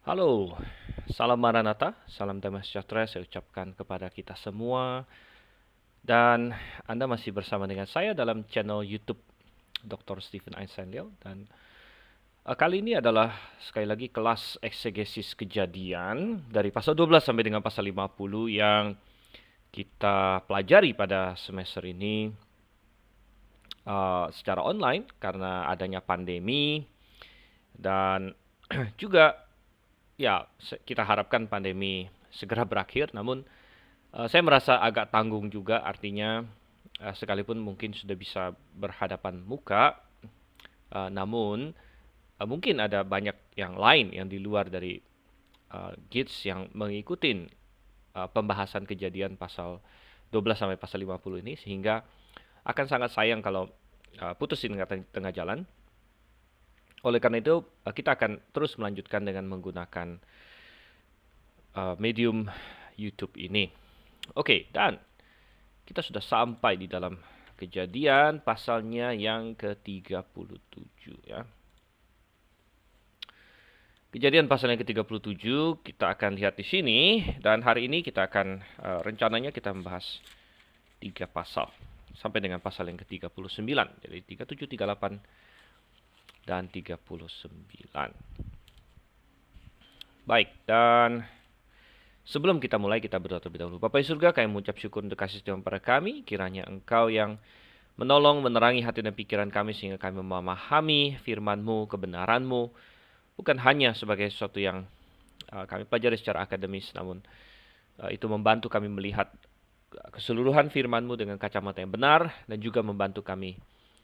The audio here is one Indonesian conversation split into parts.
Halo, salam Maranatha, salam damai sejahtera saya ucapkan kepada kita semua. Dan Anda masih bersama dengan saya dalam channel YouTube Dr. Stephen Einstein Liao. Dan kali ini adalah sekali lagi kelas eksegesis kejadian dari pasal 12 sampai dengan pasal 50 yang kita pelajari pada semester ini secara online karena adanya pandemi. Dan juga ya kita harapkan pandemi segera berakhir, namun saya merasa agak tanggung juga, artinya sekalipun mungkin sudah bisa berhadapan muka, namun mungkin ada banyak yang lain yang di luar dari kids yang mengikuti pembahasan kejadian pasal 12 sampai pasal 50 ini, sehingga akan sangat sayang kalau putus di tengah jalan. Oleh karena itu, kita akan terus melanjutkan dengan menggunakan medium YouTube ini. Oke, dan kita sudah sampai di dalam kejadian pasalnya yang ke-37 ya. Kejadian pasal yang ke-37 kita akan lihat di sini, dan hari ini kita akan rencananya kita membahas 3 pasal sampai dengan pasal yang ke-39. Jadi 37, 38 dan 39. Baik, dan sebelum kita mulai, kita berdoa terlebih dahulu. Bapa di surga, kami mengucap syukur untuk kasih setiamu pada kami. Kiranya Engkau yang menolong, menerangi hati dan pikiran kami sehingga kami memahami firman-Mu, kebenaran-Mu, bukan hanya sebagai sesuatu yang kami pelajari secara akademis, namun itu membantu kami melihat keseluruhan firman-Mu dengan kacamata yang benar, dan juga membantu kami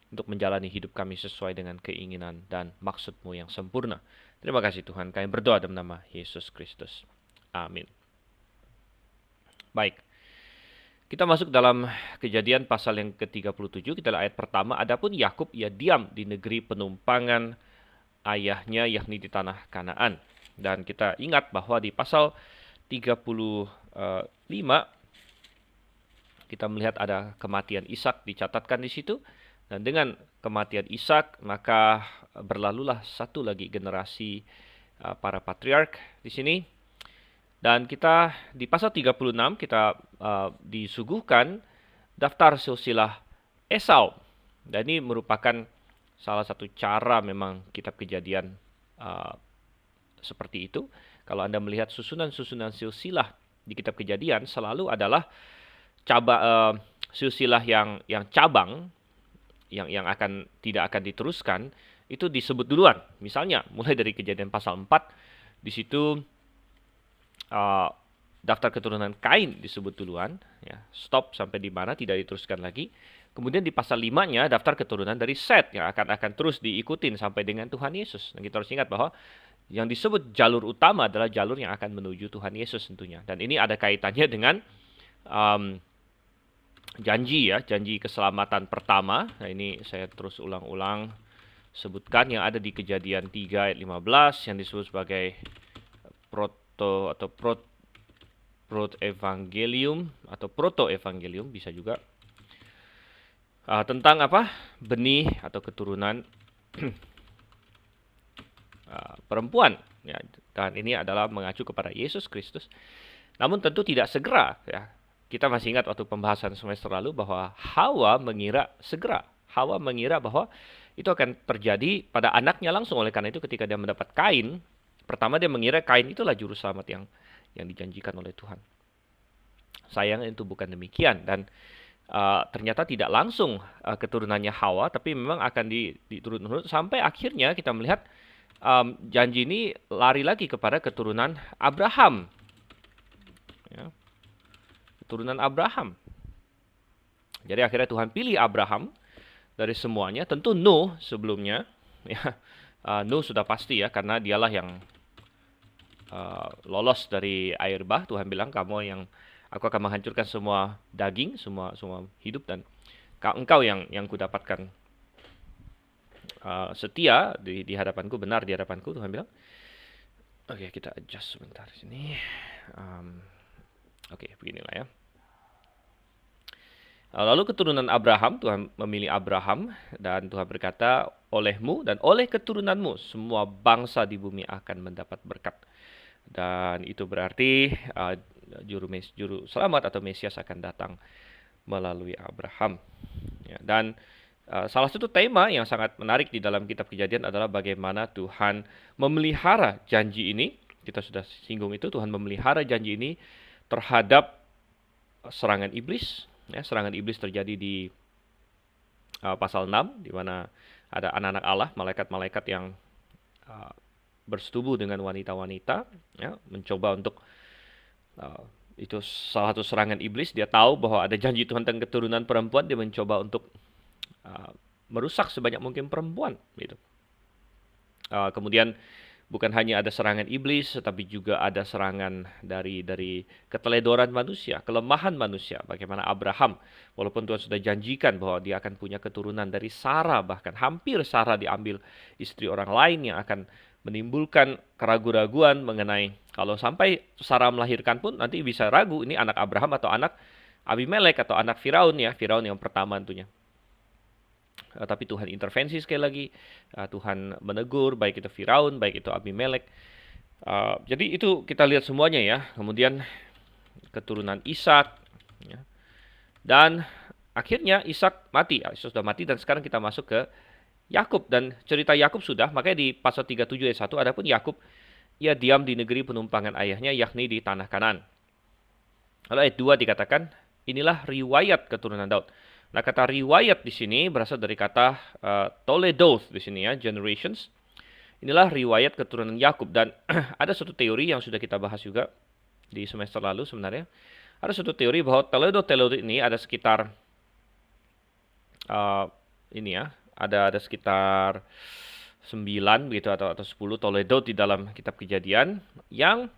untuk menjalani hidup kami sesuai dengan keinginan dan maksud-Mu yang sempurna. Terima kasih Tuhan, kami berdoa dalam nama Yesus Kristus. Amin. Baik. Kita masuk dalam kejadian pasal yang ke-37, kita lihat ayat pertama. Adapun Yakub ia diam di negeri penumpangan ayahnya, yakni di tanah Kanaan. Dan kita ingat bahwa di pasal 35 kita melihat ada kematian Ishak dicatatkan di situ. Dan dengan kematian Ishak maka berlalulah satu lagi generasi para patriark di sini. Dan kita di pasal 36 kita disuguhkan daftar silsilah Esau. Dan ini merupakan salah satu cara memang kitab Kejadian seperti itu. Kalau Anda melihat susunan-susunan silsilah di kitab Kejadian selalu adalah silsilah yang cabang yang tidak akan diteruskan itu disebut duluan. Misalnya mulai dari Kejadian pasal 4 di situ daftar keturunan Kain disebut duluan, ya, stop sampai di mana tidak diteruskan lagi. Kemudian di pasal 5-nya daftar keturunan dari Set yang akan terus diikutin sampai dengan Tuhan Yesus. Dan kita harus ingat bahwa yang disebut jalur utama adalah jalur yang akan menuju Tuhan Yesus tentunya. Dan ini ada kaitannya dengan janji keselamatan pertama. Nah, ini saya terus ulang-ulang sebutkan yang ada di Kejadian 3 ayat 15 yang disebut sebagai proto-evangelium atau proto-evangelium bisa juga. Tentang apa? Benih atau keturunan perempuan. Ya, dan ini adalah mengacu kepada Yesus Kristus. Namun tentu tidak segera. Ya. Kita masih ingat waktu pembahasan semester lalu bahwa Hawa mengira segera. Hawa mengira bahwa itu akan terjadi pada anaknya langsung. Oleh karena itu ketika dia mendapat Kain, pertama dia mengira Kain itulah juru selamat yang dijanjikan oleh Tuhan. Sayangnya itu bukan demikian, dan ternyata tidak langsung keturunannya Hawa, tapi memang akan diturun-turun sampai akhirnya kita melihat janji ini lari lagi kepada keturunan Abraham. Ya. Keturunan Abraham. Jadi akhirnya Tuhan pilih Abraham dari semuanya. Tentu Nuh sebelumnya, ya, Nuh sudah pasti ya, karena dialah yang lolos dari air bah. Tuhan bilang, aku akan menghancurkan semua daging, semua hidup, dan engkau yang kudapatkan setia di hadapanku, benar di hadapanku, Tuhan bilang. Oke, kita adjust sebentar sini. Oke, beginilah ya. Lalu keturunan Abraham, Tuhan memilih Abraham, dan Tuhan berkata, olehmu dan oleh keturunanmu semua bangsa di bumi akan mendapat berkat. Dan itu berarti juru selamat atau Mesias akan datang melalui Abraham. Ya, dan salah satu tema yang sangat menarik di dalam kitab Kejadian adalah bagaimana Tuhan memelihara janji ini. Kita sudah singgung itu, Tuhan memelihara janji ini terhadap serangan iblis. Ya, serangan iblis terjadi di pasal 6, di mana ada anak-anak Allah, malaikat-malaikat yang bersetubuh dengan wanita-wanita, ya, mencoba untuk itu salah satu serangan iblis. Dia tahu bahwa ada janji Tuhan tentang keturunan perempuan, dia mencoba untuk merusak sebanyak mungkin perempuan. Gitu. Kemudian bukan hanya ada serangan iblis, tetapi juga ada serangan dari keteledoran manusia, kelemahan manusia. Bagaimana Abraham, walaupun Tuhan sudah janjikan bahwa dia akan punya keturunan dari Sarah, bahkan hampir Sarah diambil istri orang lain yang akan menimbulkan keraguan-raguan mengenai kalau sampai Sarah melahirkan pun nanti bisa ragu ini anak Abraham atau anak Abimelek atau anak Firaun, ya, Firaun yang pertama tentunya. Tapi Tuhan intervensi sekali lagi, Tuhan menegur baik itu Firaun, baik itu Abimelek. Jadi itu kita lihat semuanya, ya. Kemudian keturunan Ishak, ya. Dan akhirnya Ishak mati, sudah mati, dan sekarang kita masuk ke Yakub, dan cerita Yakub sudah, makanya di pasal 37 ayat 1, adapun Yakub ia diam di negeri penumpangan ayahnya, yakni di tanah Kanaan. Lalu ayat 2 dikatakan, inilah riwayat keturunan Daud. Nah, kata riwayat di sini berasal dari kata Toledoth di sini, ya, generations. Inilah riwayat keturunan Yakub, dan ada satu teori yang sudah kita bahas juga di semester lalu sebenarnya. Ada satu teori bahwa Toledo ini ada sekitar ada sekitar 9 begitu atau 10 Toledo di dalam kitab Kejadian yang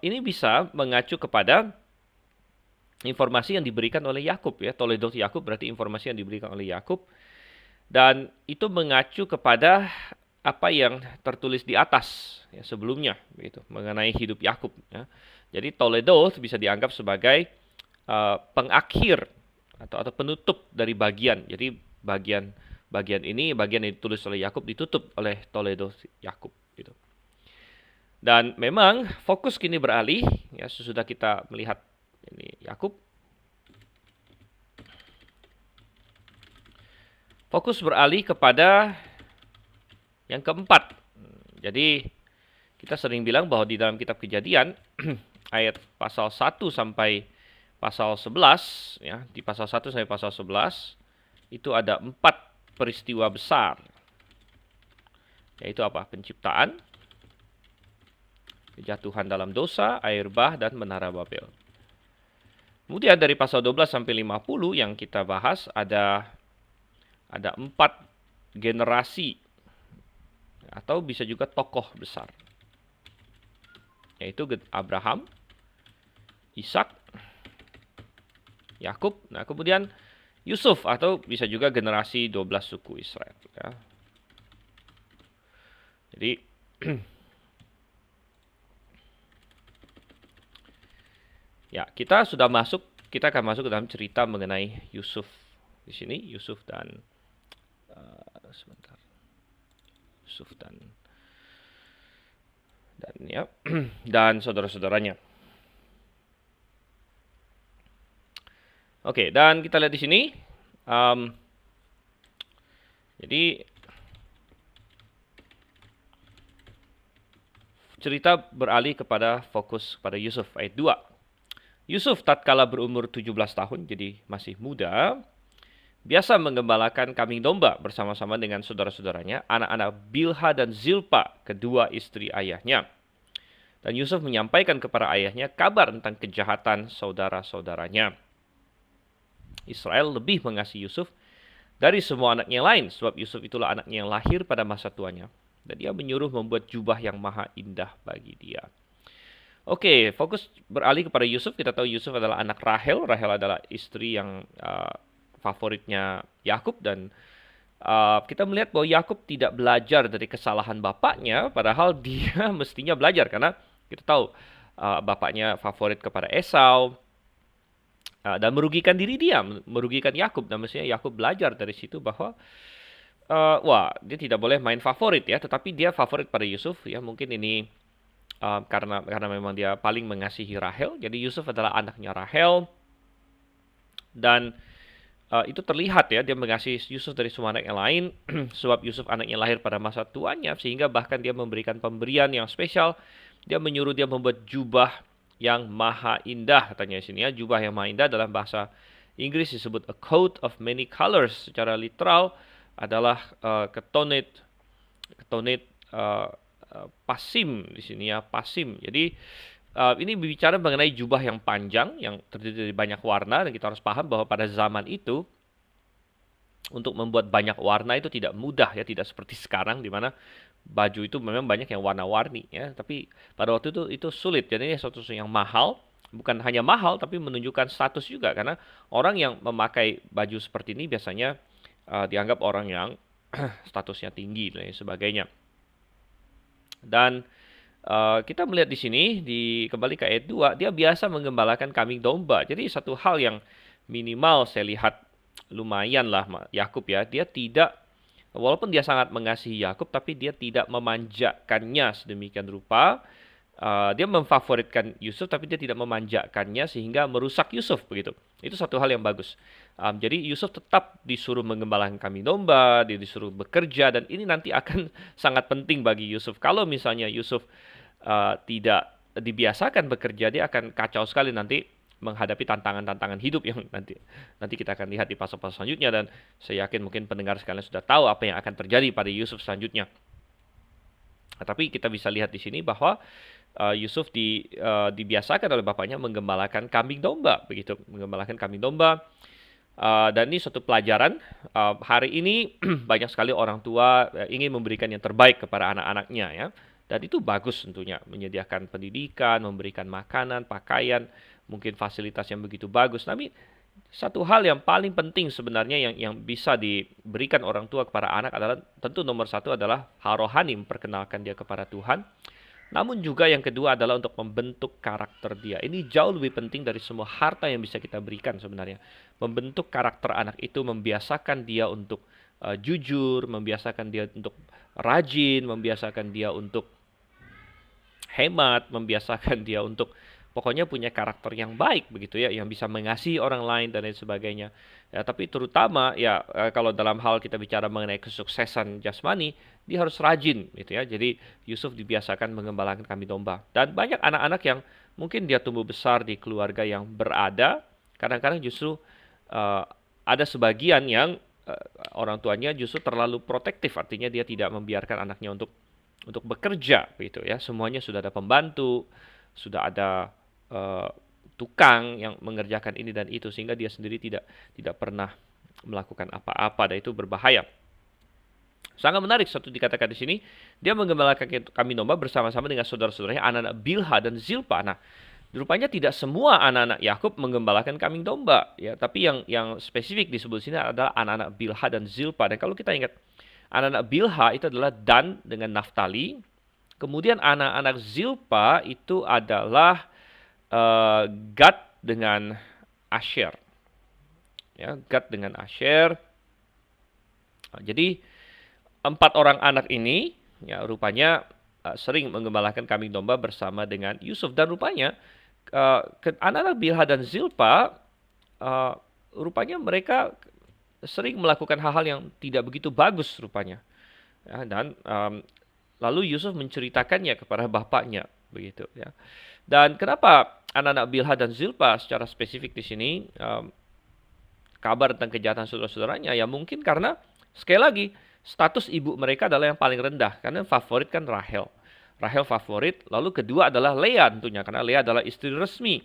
ini bisa mengacu kepada informasi yang diberikan oleh Yakub, ya. Toledo Yakub berarti informasi yang diberikan oleh Yakub, dan itu mengacu kepada apa yang tertulis di atas, ya, sebelumnya begitu mengenai hidup Yakub, ya. Jadi Toledo bisa dianggap sebagai pengakhir atau penutup dari bagian. Jadi bagian ini, bagian yang ditulis oleh Yakub ditutup oleh Toledo Yakub, gitu. Dan memang fokus kini beralih, ya, sesudah kita melihat ini Yakub. Fokus beralih kepada yang keempat. Jadi kita sering bilang bahwa di dalam kitab Kejadian ayat pasal 1 sampai pasal 11, ya, di pasal 1 sampai pasal 11 itu ada 4 peristiwa besar. Yaitu apa? Penciptaan, kejatuhan dalam dosa, air bah, dan menara Babel. Kemudian dari pasal 12 sampai 50 yang kita bahas ada 4 generasi atau bisa juga tokoh besar. Yaitu Abraham, Ishak, Yakub, nah kemudian Yusuf atau bisa juga generasi 12 suku Israel, ya. Jadi ya, kita akan masuk ke dalam cerita mengenai Yusuf di sini, Yusuf dan ya dan saudara-saudaranya. Oke, dan kita lihat di sini. Jadi cerita beralih kepada fokus pada Yusuf ayat 2. Yusuf tatkala berumur 17 tahun, jadi masih muda, biasa menggembalakan kambing domba bersama-sama dengan saudara-saudaranya, anak-anak Bilha dan Zilpa, kedua istri ayahnya. Dan Yusuf menyampaikan kepada ayahnya kabar tentang kejahatan saudara-saudaranya. Israel lebih mengasihi Yusuf dari semua anaknya lain, sebab Yusuf itulah anaknya yang lahir pada masa tuanya. Dan dia menyuruh membuat jubah yang maha indah bagi dia. Oke, fokus beralih kepada Yusuf. Kita tahu Yusuf adalah anak Rahel. Rahel adalah istri yang favoritnya Yakub, dan kita melihat bahwa Yakub tidak belajar dari kesalahan bapaknya, padahal dia mestinya belajar karena kita tahu bapaknya favorit kepada Esau dan merugikan diri dia, merugikan Yakub, dan mestinya Yakub belajar dari situ bahwa wah, dia tidak boleh main favorit ya, tetapi dia favorit pada Yusuf ya. Mungkin ini karena memang dia paling mengasihi Rahel. Jadi Yusuf adalah anaknya Rahel dan itu terlihat ya, dia mengasihi Yusuf dari semua anak yang lain sebab Yusuf anaknya lahir pada masa tuanya, sehingga bahkan dia memberikan pemberian yang spesial. Dia menyuruh dia membuat jubah yang maha indah, katanya di sini ya. Jubah yang maha indah dalam bahasa Inggris disebut a coat of many colors. Secara literal adalah ketonit pasim di sini ya, pasim. Jadi ini berbicara mengenai jubah yang panjang yang terdiri dari banyak warna, dan kita harus paham bahwa pada zaman itu untuk membuat banyak warna itu tidak mudah ya, tidak seperti sekarang di mana baju itu memang banyak yang warna-warni ya, tapi pada waktu itu sulit. Jadi ini suatu yang mahal, bukan hanya mahal tapi menunjukkan status juga, karena orang yang memakai baju seperti ini biasanya dianggap orang yang statusnya tinggi dan sebagainya. Dan kita melihat di sini, kembali ke ayat 2, dia biasa menggembalakan kambing domba. Jadi satu hal yang minimal saya lihat lumayan lah Yakub ya. Dia tidak, walaupun dia sangat mengasihi Yakub, tapi dia tidak memanjakannya sedemikian rupa. Dia memfavoritkan Yusuf, tapi dia tidak memanjakannya sehingga merusak Yusuf begitu. Itu satu hal yang bagus. Jadi Yusuf tetap disuruh menggembalakan kambing domba, dia disuruh bekerja, dan ini nanti akan sangat penting bagi Yusuf. Kalau misalnya Yusuf tidak dibiasakan bekerja, dia akan kacau sekali nanti menghadapi tantangan-tantangan hidup yang nanti kita akan lihat di pasal-pasal selanjutnya, dan saya yakin mungkin pendengar sekalian sudah tahu apa yang akan terjadi pada Yusuf selanjutnya. Tapi kita bisa lihat di sini bahwa Yusuf dibiasakan oleh bapaknya menggembalakan kambing domba, begitu, menggembalakan kambing domba. Dan ini suatu pelajaran. Hari ini banyak sekali orang tua ingin memberikan yang terbaik kepada anak-anaknya ya. Dan itu bagus tentunya, menyediakan pendidikan, memberikan makanan, pakaian, mungkin fasilitas yang begitu bagus. Tapi satu hal yang paling penting sebenarnya yang bisa diberikan orang tua kepada anak adalah, tentu nomor satu adalah hal rohani, memperkenalkan dia kepada Tuhan. Namun juga yang kedua adalah untuk membentuk karakter dia. Ini jauh lebih penting dari semua harta yang bisa kita berikan sebenarnya. Membentuk karakter anak itu, membiasakan dia untuk jujur, membiasakan dia untuk rajin, membiasakan dia untuk hemat, membiasakan dia untuk pokoknya punya karakter yang baik begitu ya, yang bisa mengasihi orang lain dan lain sebagainya. Ya, tapi terutama ya kalau dalam hal kita bicara mengenai kesuksesan jasmani, dia harus rajin gitu ya. Jadi Yusuf dibiasakan mengembalakan kambing domba. Dan banyak anak-anak yang mungkin dia tumbuh besar di keluarga yang berada, kadang-kadang justru ada sebagian yang orang tuanya justru terlalu protektif, artinya dia tidak membiarkan anaknya untuk bekerja begitu ya. Semuanya sudah ada pembantu, sudah ada tukang yang mengerjakan ini dan itu, sehingga dia sendiri tidak pernah melakukan apa-apa, dan itu berbahaya. Sangat menarik satu dikatakan di sini, dia menggembalakan kambing domba bersama-sama dengan saudara-saudaranya anak-anak Bilha dan Zilpa. Nah, rupanya tidak semua anak-anak Yakub menggembalakan kambing domba ya, tapi yang spesifik disebut sini adalah anak-anak Bilha dan Zilpa. Dan kalau kita ingat, anak-anak Bilha itu adalah Dan dengan Naftali. Kemudian anak-anak Zilpa itu adalah Gad dengan Asher. Ya, Gad dengan Asher. Nah, jadi 4 orang anak ini ya rupanya sering menggembalakan kambing domba bersama dengan Yusuf. Dan rupanya anak-anak Bilha dan Zilpa rupanya mereka sering melakukan hal-hal yang tidak begitu bagus rupanya. Ya, dan lalu Yusuf menceritakannya kepada bapaknya begitu ya. Dan kenapa anak-anak Bilha dan Zilpa secara spesifik di sini kabar tentang kejahatan saudara-saudaranya? Ya mungkin karena sekali lagi status ibu mereka adalah yang paling rendah, karena yang favorit kan Rahel. Rahel favorit, lalu kedua adalah Lea tentunya, karena Lea adalah istri resmi.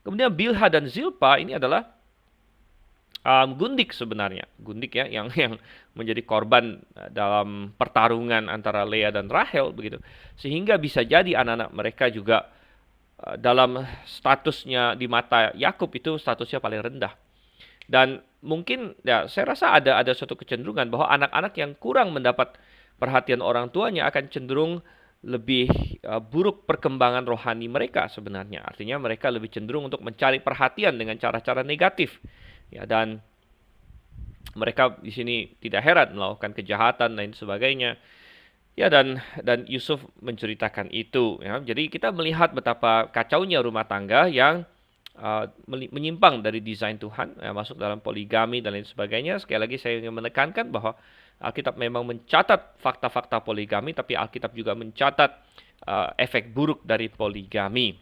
Kemudian Bilha dan Zilpa ini adalah gundik sebenarnya, gundik ya, yang menjadi korban dalam pertarungan antara Lea dan Rahel begitu, sehingga bisa jadi anak-anak mereka juga dalam statusnya di mata Yakub itu statusnya paling rendah. Dan mungkin ya saya rasa ada suatu kecenderungan bahwa anak-anak yang kurang mendapat perhatian orang tuanya akan cenderung lebih buruk perkembangan rohani mereka sebenarnya. Artinya mereka lebih cenderung untuk mencari perhatian dengan cara-cara negatif. Ya, dan Mereka di sini tidak heran melakukan kejahatan dan lain sebagainya. Ya, dan Yusuf menceritakan itu ya. Jadi kita melihat betapa kacaunya rumah tangga yang menyimpang dari desain Tuhan, ya, masuk dalam poligami dan lain sebagainya. Sekali lagi saya ingin menekankan bahwa Alkitab memang mencatat fakta-fakta poligami, tapi Alkitab juga mencatat efek buruk dari poligami.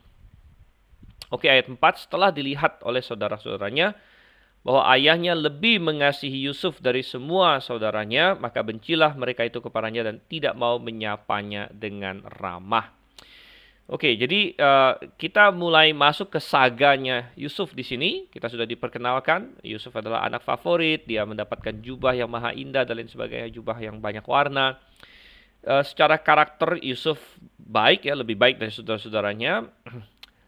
Oke, ayat 4, setelah dilihat oleh saudara-saudaranya bahwa ayahnya lebih mengasihi Yusuf dari semua saudaranya, maka bencilah mereka itu kepadanya dan tidak mau menyapanya dengan ramah. Oke, jadi kita mulai masuk ke saganya Yusuf di sini. Kita sudah diperkenalkan, Yusuf adalah anak favorit, dia mendapatkan jubah yang maha indah dan lain sebagainya, jubah yang banyak warna. Secara karakter Yusuf baik ya, lebih baik dari saudara-saudaranya.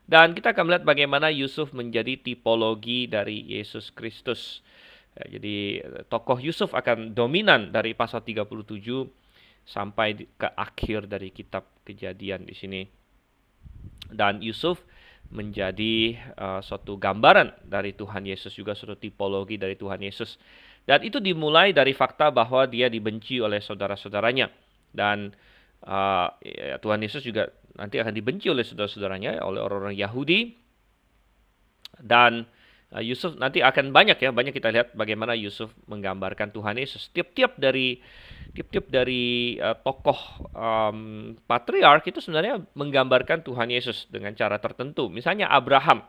Dan kita akan melihat bagaimana Yusuf menjadi tipologi dari Yesus Kristus. Ya, jadi tokoh Yusuf akan dominan dari pasal 37 sampai ke akhir dari kitab Kejadian di sini. Dan Yusuf menjadi suatu gambaran dari Tuhan Yesus, juga suatu tipologi dari Tuhan Yesus. Dan itu dimulai dari fakta bahwa dia dibenci oleh saudara-saudaranya. Dan ya, Tuhan Yesus juga nanti akan dibenci oleh saudara-saudaranya, oleh orang-orang Yahudi. Dan Yusuf nanti akan banyak kita lihat bagaimana Yusuf menggambarkan Tuhan Yesus. Tiap-tiap dari tokoh patriark itu sebenarnya menggambarkan Tuhan Yesus dengan cara tertentu. Misalnya Abraham.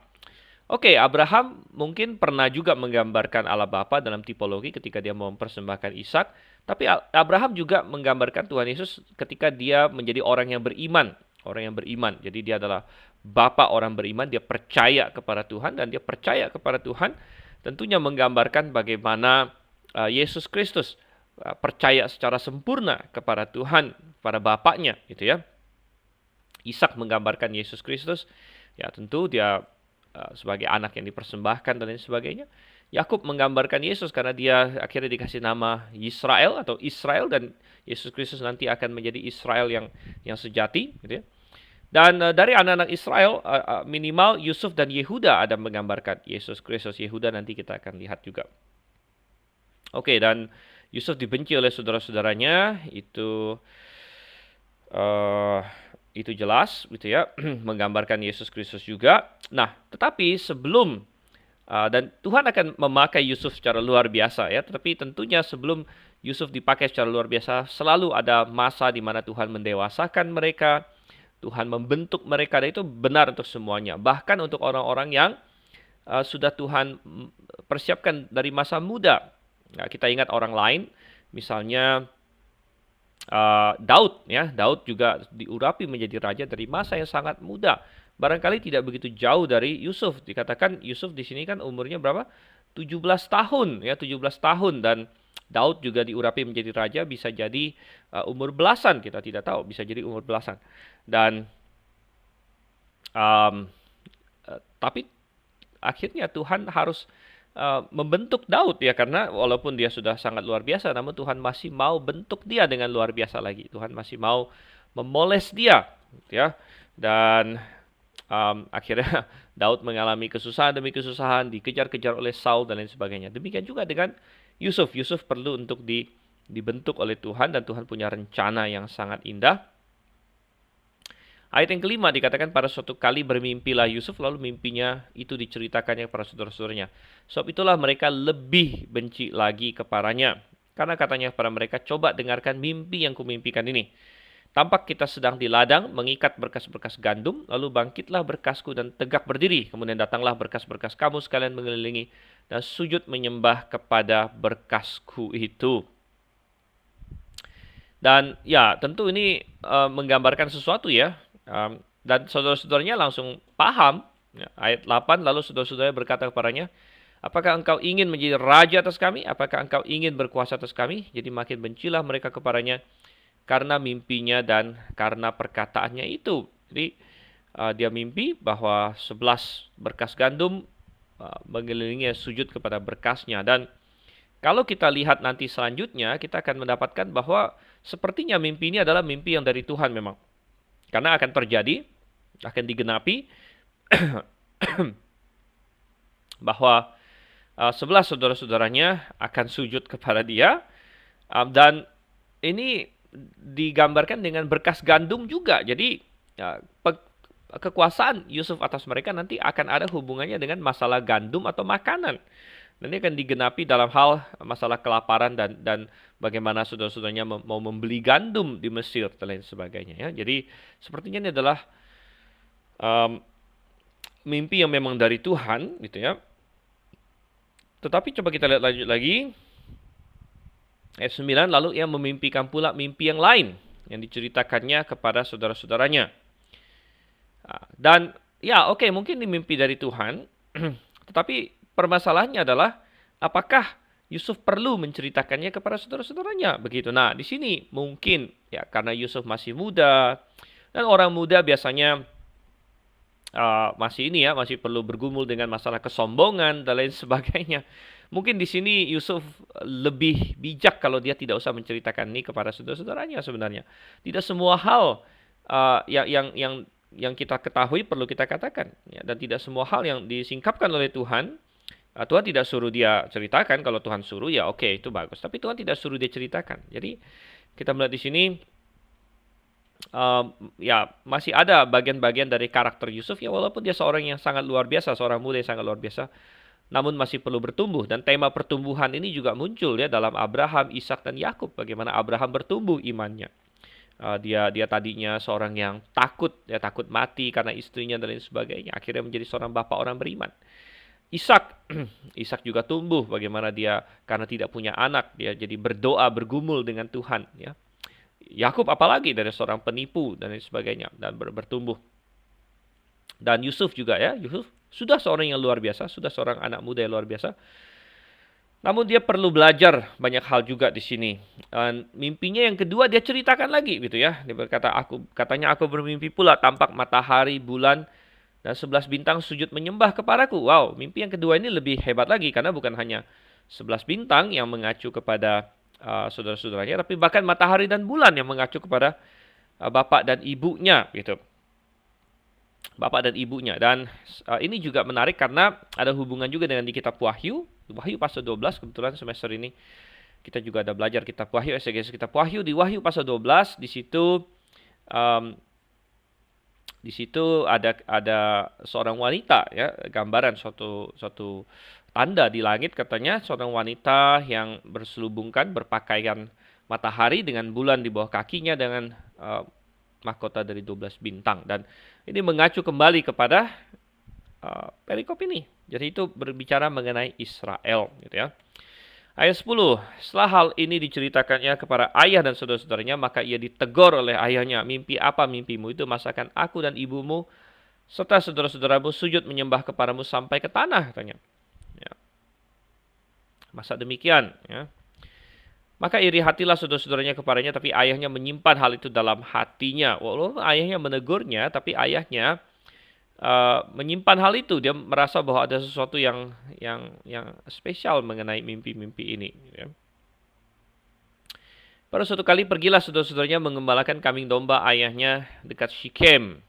Oke, Abraham mungkin pernah juga menggambarkan Allah Bapa dalam tipologi ketika dia mempersembahkan Ishak. Tapi Abraham juga menggambarkan Tuhan Yesus ketika dia menjadi orang yang beriman. Orang yang beriman. Jadi dia adalah bapa orang beriman. Dia percaya kepada Tuhan. Dan dia percaya kepada Tuhan tentunya menggambarkan bagaimana Yesus Kristus percaya secara sempurna kepada Tuhan, kepada Bapaknya, gitu ya. Ishak menggambarkan Yesus Kristus. Ya tentu dia sebagai anak yang dipersembahkan dan lain sebagainya. Yakub menggambarkan Yesus karena dia akhirnya dikasih nama Israel atau Israel, dan Yesus Kristus nanti akan menjadi Israel yang sejati, gitu ya. Dan dari anak-anak Israel minimal Yusuf dan Yehuda ada menggambarkan Yesus Kristus. Yehuda nanti kita akan lihat juga. Oke, dan Yusuf dibenci oleh saudara-saudaranya, itu jelas, gitu ya, menggambarkan Yesus Kristus juga. Nah, tetapi sebelum dan Tuhan akan memakai Yusuf secara luar biasa ya, tetapi tentunya sebelum Yusuf dipakai secara luar biasa, selalu ada masa di mana Tuhan mendewasakan mereka, Tuhan membentuk mereka, dan itu benar untuk semuanya. Bahkan untuk orang-orang yang sudah Tuhan persiapkan dari masa muda. Nah, kita ingat orang lain, misalnya Daud ya. Daud juga diurapi menjadi raja dari masa yang sangat muda. Barangkali tidak begitu jauh dari Yusuf. Dikatakan Yusuf di sini kan umurnya berapa? 17 tahun ya, 17 tahun, dan Daud juga diurapi menjadi raja bisa jadi umur belasan, kita tidak tahu, bisa jadi umur belasan. Dan tapi akhirnya Tuhan harus membentuk Daud ya, karena walaupun dia sudah sangat luar biasa, namun Tuhan masih mau bentuk dia dengan luar biasa lagi. Tuhan masih mau memoles dia ya. Dan akhirnya Daud mengalami kesusahan demi kesusahan, dikejar-kejar oleh Saul dan lain sebagainya. Demikian juga dengan Yusuf. Yusuf perlu untuk dibentuk oleh Tuhan, dan Tuhan punya rencana yang sangat indah. Ayat yang kelima dikatakan pada suatu kali bermimpilah Yusuf, lalu mimpinya itu diceritakannya kepada saudara-saudaranya. Sebab itulah mereka lebih benci lagi kepadanya. Karena katanya kepada mereka, coba dengarkan mimpi yang kumimpikan ini. Tampak kita sedang di ladang mengikat berkas-berkas gandum, lalu bangkitlah berkasku dan tegak berdiri. Kemudian datanglah berkas-berkas kamu sekalian mengelilingi dan sujud menyembah kepada berkasku itu. Dan ya tentu ini menggambarkan sesuatu ya. Dan saudara-saudaranya langsung paham. Ya, ayat 8, lalu saudara-saudaranya berkata kepadanya, apakah engkau ingin menjadi raja atas kami? Apakah engkau ingin berkuasa atas kami? Jadi makin bencilah mereka kepadanya karena mimpinya dan karena perkataannya itu. Jadi dia mimpi bahwa 11 berkas gandum mengelilingi sujud kepada berkasnya. Dan kalau kita lihat nanti selanjutnya, kita akan mendapatkan bahwa sepertinya mimpi ini adalah mimpi yang dari Tuhan memang. Karena akan terjadi, akan digenapi bahwa 11 saudara-saudaranya akan sujud kepada dia. Dan ini digambarkan dengan berkas gandum juga. Jadi kekuasaan Yusuf atas mereka nanti akan ada hubungannya dengan masalah gandum atau makanan. Dan ini akan digenapi dalam hal masalah kelaparan dan bagaimana saudara-saudaranya mau membeli gandum di Mesir dan lain sebagainya. Ya. Jadi sepertinya ini adalah mimpi yang memang dari Tuhan, gitu ya. Tetapi coba kita lihat lanjut lagi. Ayat 9, lalu ia memimpikan pula mimpi yang lain yang diceritakannya kepada saudara-saudaranya. Dan ya oke, mungkin ini mimpi dari Tuhan, tetapi permasalahannya adalah apakah Yusuf perlu menceritakannya kepada saudara-saudaranya? Begitu. Nah, di sini mungkin ya karena Yusuf masih muda dan orang muda biasanya masih perlu bergumul dengan masalah kesombongan dan lain sebagainya. Mungkin di sini Yusuf lebih bijak kalau dia tidak usah menceritakan ini kepada saudara-saudaranya sebenarnya. Tidak semua hal yang kita ketahui perlu kita katakan, ya, dan tidak semua hal yang disingkapkan oleh Tuhan. Tuhan tidak suruh dia ceritakan. Kalau Tuhan suruh ya oke, itu bagus. Tapi Tuhan tidak suruh dia ceritakan. Jadi kita melihat di sini ya masih ada bagian-bagian dari karakter Yusuf ya, walaupun dia seorang yang sangat luar biasa, seorang muda yang sangat luar biasa, namun masih perlu bertumbuh. Dan tema pertumbuhan ini juga muncul ya dalam Abraham, Ishak dan Yakub. Bagaimana Abraham bertumbuh imannya. Dia tadinya seorang yang takut mati karena istrinya dan lain sebagainya. Akhirnya menjadi seorang bapak orang beriman. Ishak juga tumbuh. Bagaimana dia karena tidak punya anak, dia jadi berdoa, bergumul dengan Tuhan. Ya. Yakub apalagi dari seorang penipu dan lain sebagainya, dan bertumbuh. Dan Yusuf juga ya, Yusuf sudah seorang yang luar biasa, sudah seorang anak muda yang luar biasa. Namun dia perlu belajar banyak hal juga di sini. Dan mimpinya yang kedua dia ceritakan lagi gitu ya. Dia berkata, katanya aku bermimpi pula tampak matahari, bulan dan 11 bintang sujud menyembah kepadaku. Wow, mimpi yang kedua ini lebih hebat lagi karena bukan hanya 11 bintang yang mengacu kepada saudara-saudaranya, tapi bahkan matahari dan bulan yang mengacu kepada bapak dan ibunya gitu. Bapak dan ibunya. Dan ini juga menarik karena ada hubungan juga dengan di kitab Wahyu. Wahyu pasal 12, kebetulan semester ini kita juga ada belajar kitab Wahyu, exegesis kitab Wahyu. Di Wahyu pasal 12, di situ ada seorang wanita ya, gambaran suatu tanda di langit, katanya seorang wanita yang berselubungkan berpakaian matahari dengan bulan di bawah kakinya dengan mahkota dari 12 bintang. Dan ini mengacu kembali kepada perikop ini. Jadi itu berbicara mengenai Israel gitu ya. Ayat 10. Setelah hal ini diceritakannya kepada ayah dan saudara-saudaranya, maka ia ditegur oleh ayahnya. Mimpi apa mimpimu itu? Masakan aku dan ibumu serta saudara-saudaramu sujud menyembah kepadamu sampai ke tanah, katanya. Ya. Masa demikian ya. Maka iri hatilah saudara-saudaranya kepadanya, tapi ayahnya menyimpan hal itu dalam hatinya. Walaupun ayahnya menegurnya, tapi ayahnya menyimpan hal itu. Dia merasa bahwa ada sesuatu yang spesial mengenai mimpi-mimpi ini. Ya. Pada suatu kali pergilah saudara-saudaranya mengembalakan kambing domba ayahnya dekat Shikem.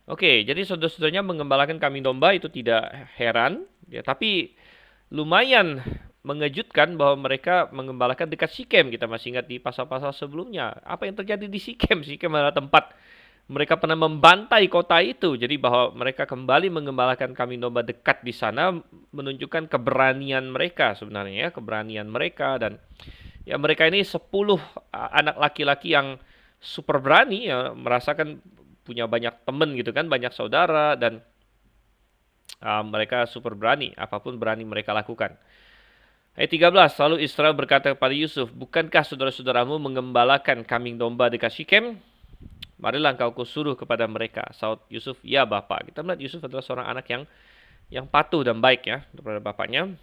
Oke, jadi saudara-saudaranya mengembalakan kambing domba itu tidak heran, ya, tapi lumayan mengejutkan bahwa mereka mengembalakan dekat Shikem. Kita masih ingat di pasal-pasal sebelumnya. Apa yang terjadi di Shikem? Shikem adalah tempat mereka pernah membantai kota itu. Jadi bahwa mereka kembali mengembalakan kambing domba dekat di sana menunjukkan keberanian mereka sebenarnya ya. Keberanian mereka dan ya mereka ini 10 anak laki-laki yang super berani ya, merasakan punya banyak teman gitu kan, banyak saudara dan mereka super berani, apapun berani mereka lakukan. Ayat 13, lalu Israel berkata kepada Yusuf, bukankah saudara-saudaramu mengembalakan kambing domba dekat Shikem? Marilah engkau kusuruh kepada mereka. Saud Yusuf, ya Bapak. Kita melihat Yusuf adalah seorang anak yang patuh dan baik ya kepada bapaknya.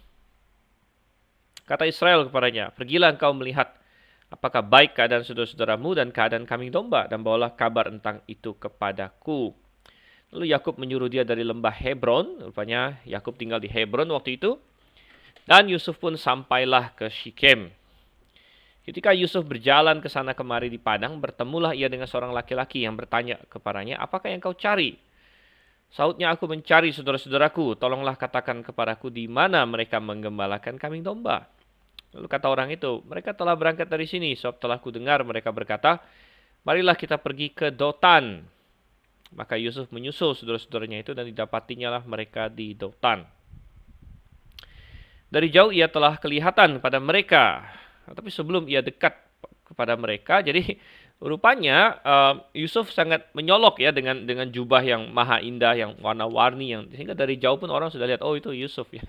Kata Israel kepadanya, pergilah engkau melihat apakah baik keadaan saudara-saudaramu dan keadaan kambing domba, dan bawalah kabar tentang itu kepadaku. Lalu Yakub menyuruh dia dari lembah Hebron. Rupanya Yakub tinggal di Hebron waktu itu. Dan Yusuf pun sampailah ke Shikem. Ketika Yusuf berjalan ke sana kemari di padang, bertemulah ia dengan seorang laki-laki yang bertanya kepadanya, apakah yang kau cari? Sautnya, aku mencari saudara-saudaraku, tolonglah katakan kepadaku di mana mereka menggembalakan kambing domba. Lalu kata orang itu, mereka telah berangkat dari sini, sebab telah kudengar mereka berkata, marilah kita pergi ke Dotan. Maka Yusuf menyusul saudara-saudaranya itu dan didapatinya lah mereka di Dotan. Dari jauh ia telah kelihatan pada mereka, tapi sebelum ia dekat kepada mereka, jadi rupanya Yusuf sangat menyolok ya dengan jubah yang maha indah, yang warna-warni, yang sehingga dari jauh pun orang sudah lihat, oh itu Yusuf ya,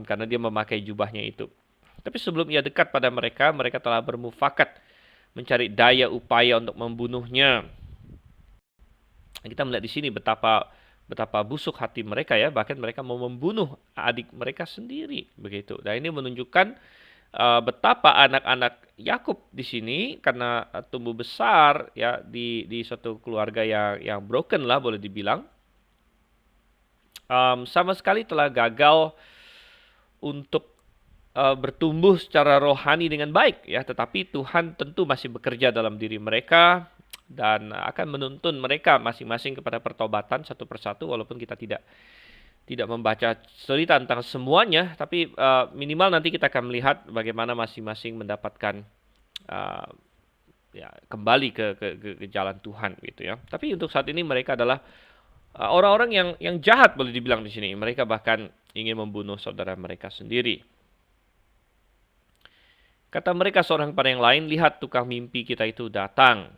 karena dia memakai jubahnya itu. Tapi sebelum ia dekat pada mereka, mereka telah bermufakat mencari daya upaya untuk membunuhnya. Kita melihat di sini betapa busuk hati mereka ya, bahkan mereka mau membunuh adik mereka sendiri begitu. Dan ini menunjukkan betapa anak-anak Yakub di sini karena tumbuh besar ya di suatu keluarga yang broken lah boleh dibilang, sama sekali telah gagal untuk bertumbuh secara rohani dengan baik ya, tetapi Tuhan tentu masih bekerja dalam diri mereka dan akan menuntun mereka masing-masing kepada pertobatan satu persatu, walaupun kita tidak membaca cerita tentang semuanya, tapi minimal nanti kita akan melihat bagaimana masing-masing mendapatkan ya kembali ke jalan Tuhan gitu ya. Tapi untuk saat ini mereka adalah orang-orang yang jahat boleh dibilang di sini. Mereka bahkan ingin membunuh saudara mereka sendiri. Kata mereka seorang pada yang lain, lihat tukang mimpi kita itu datang.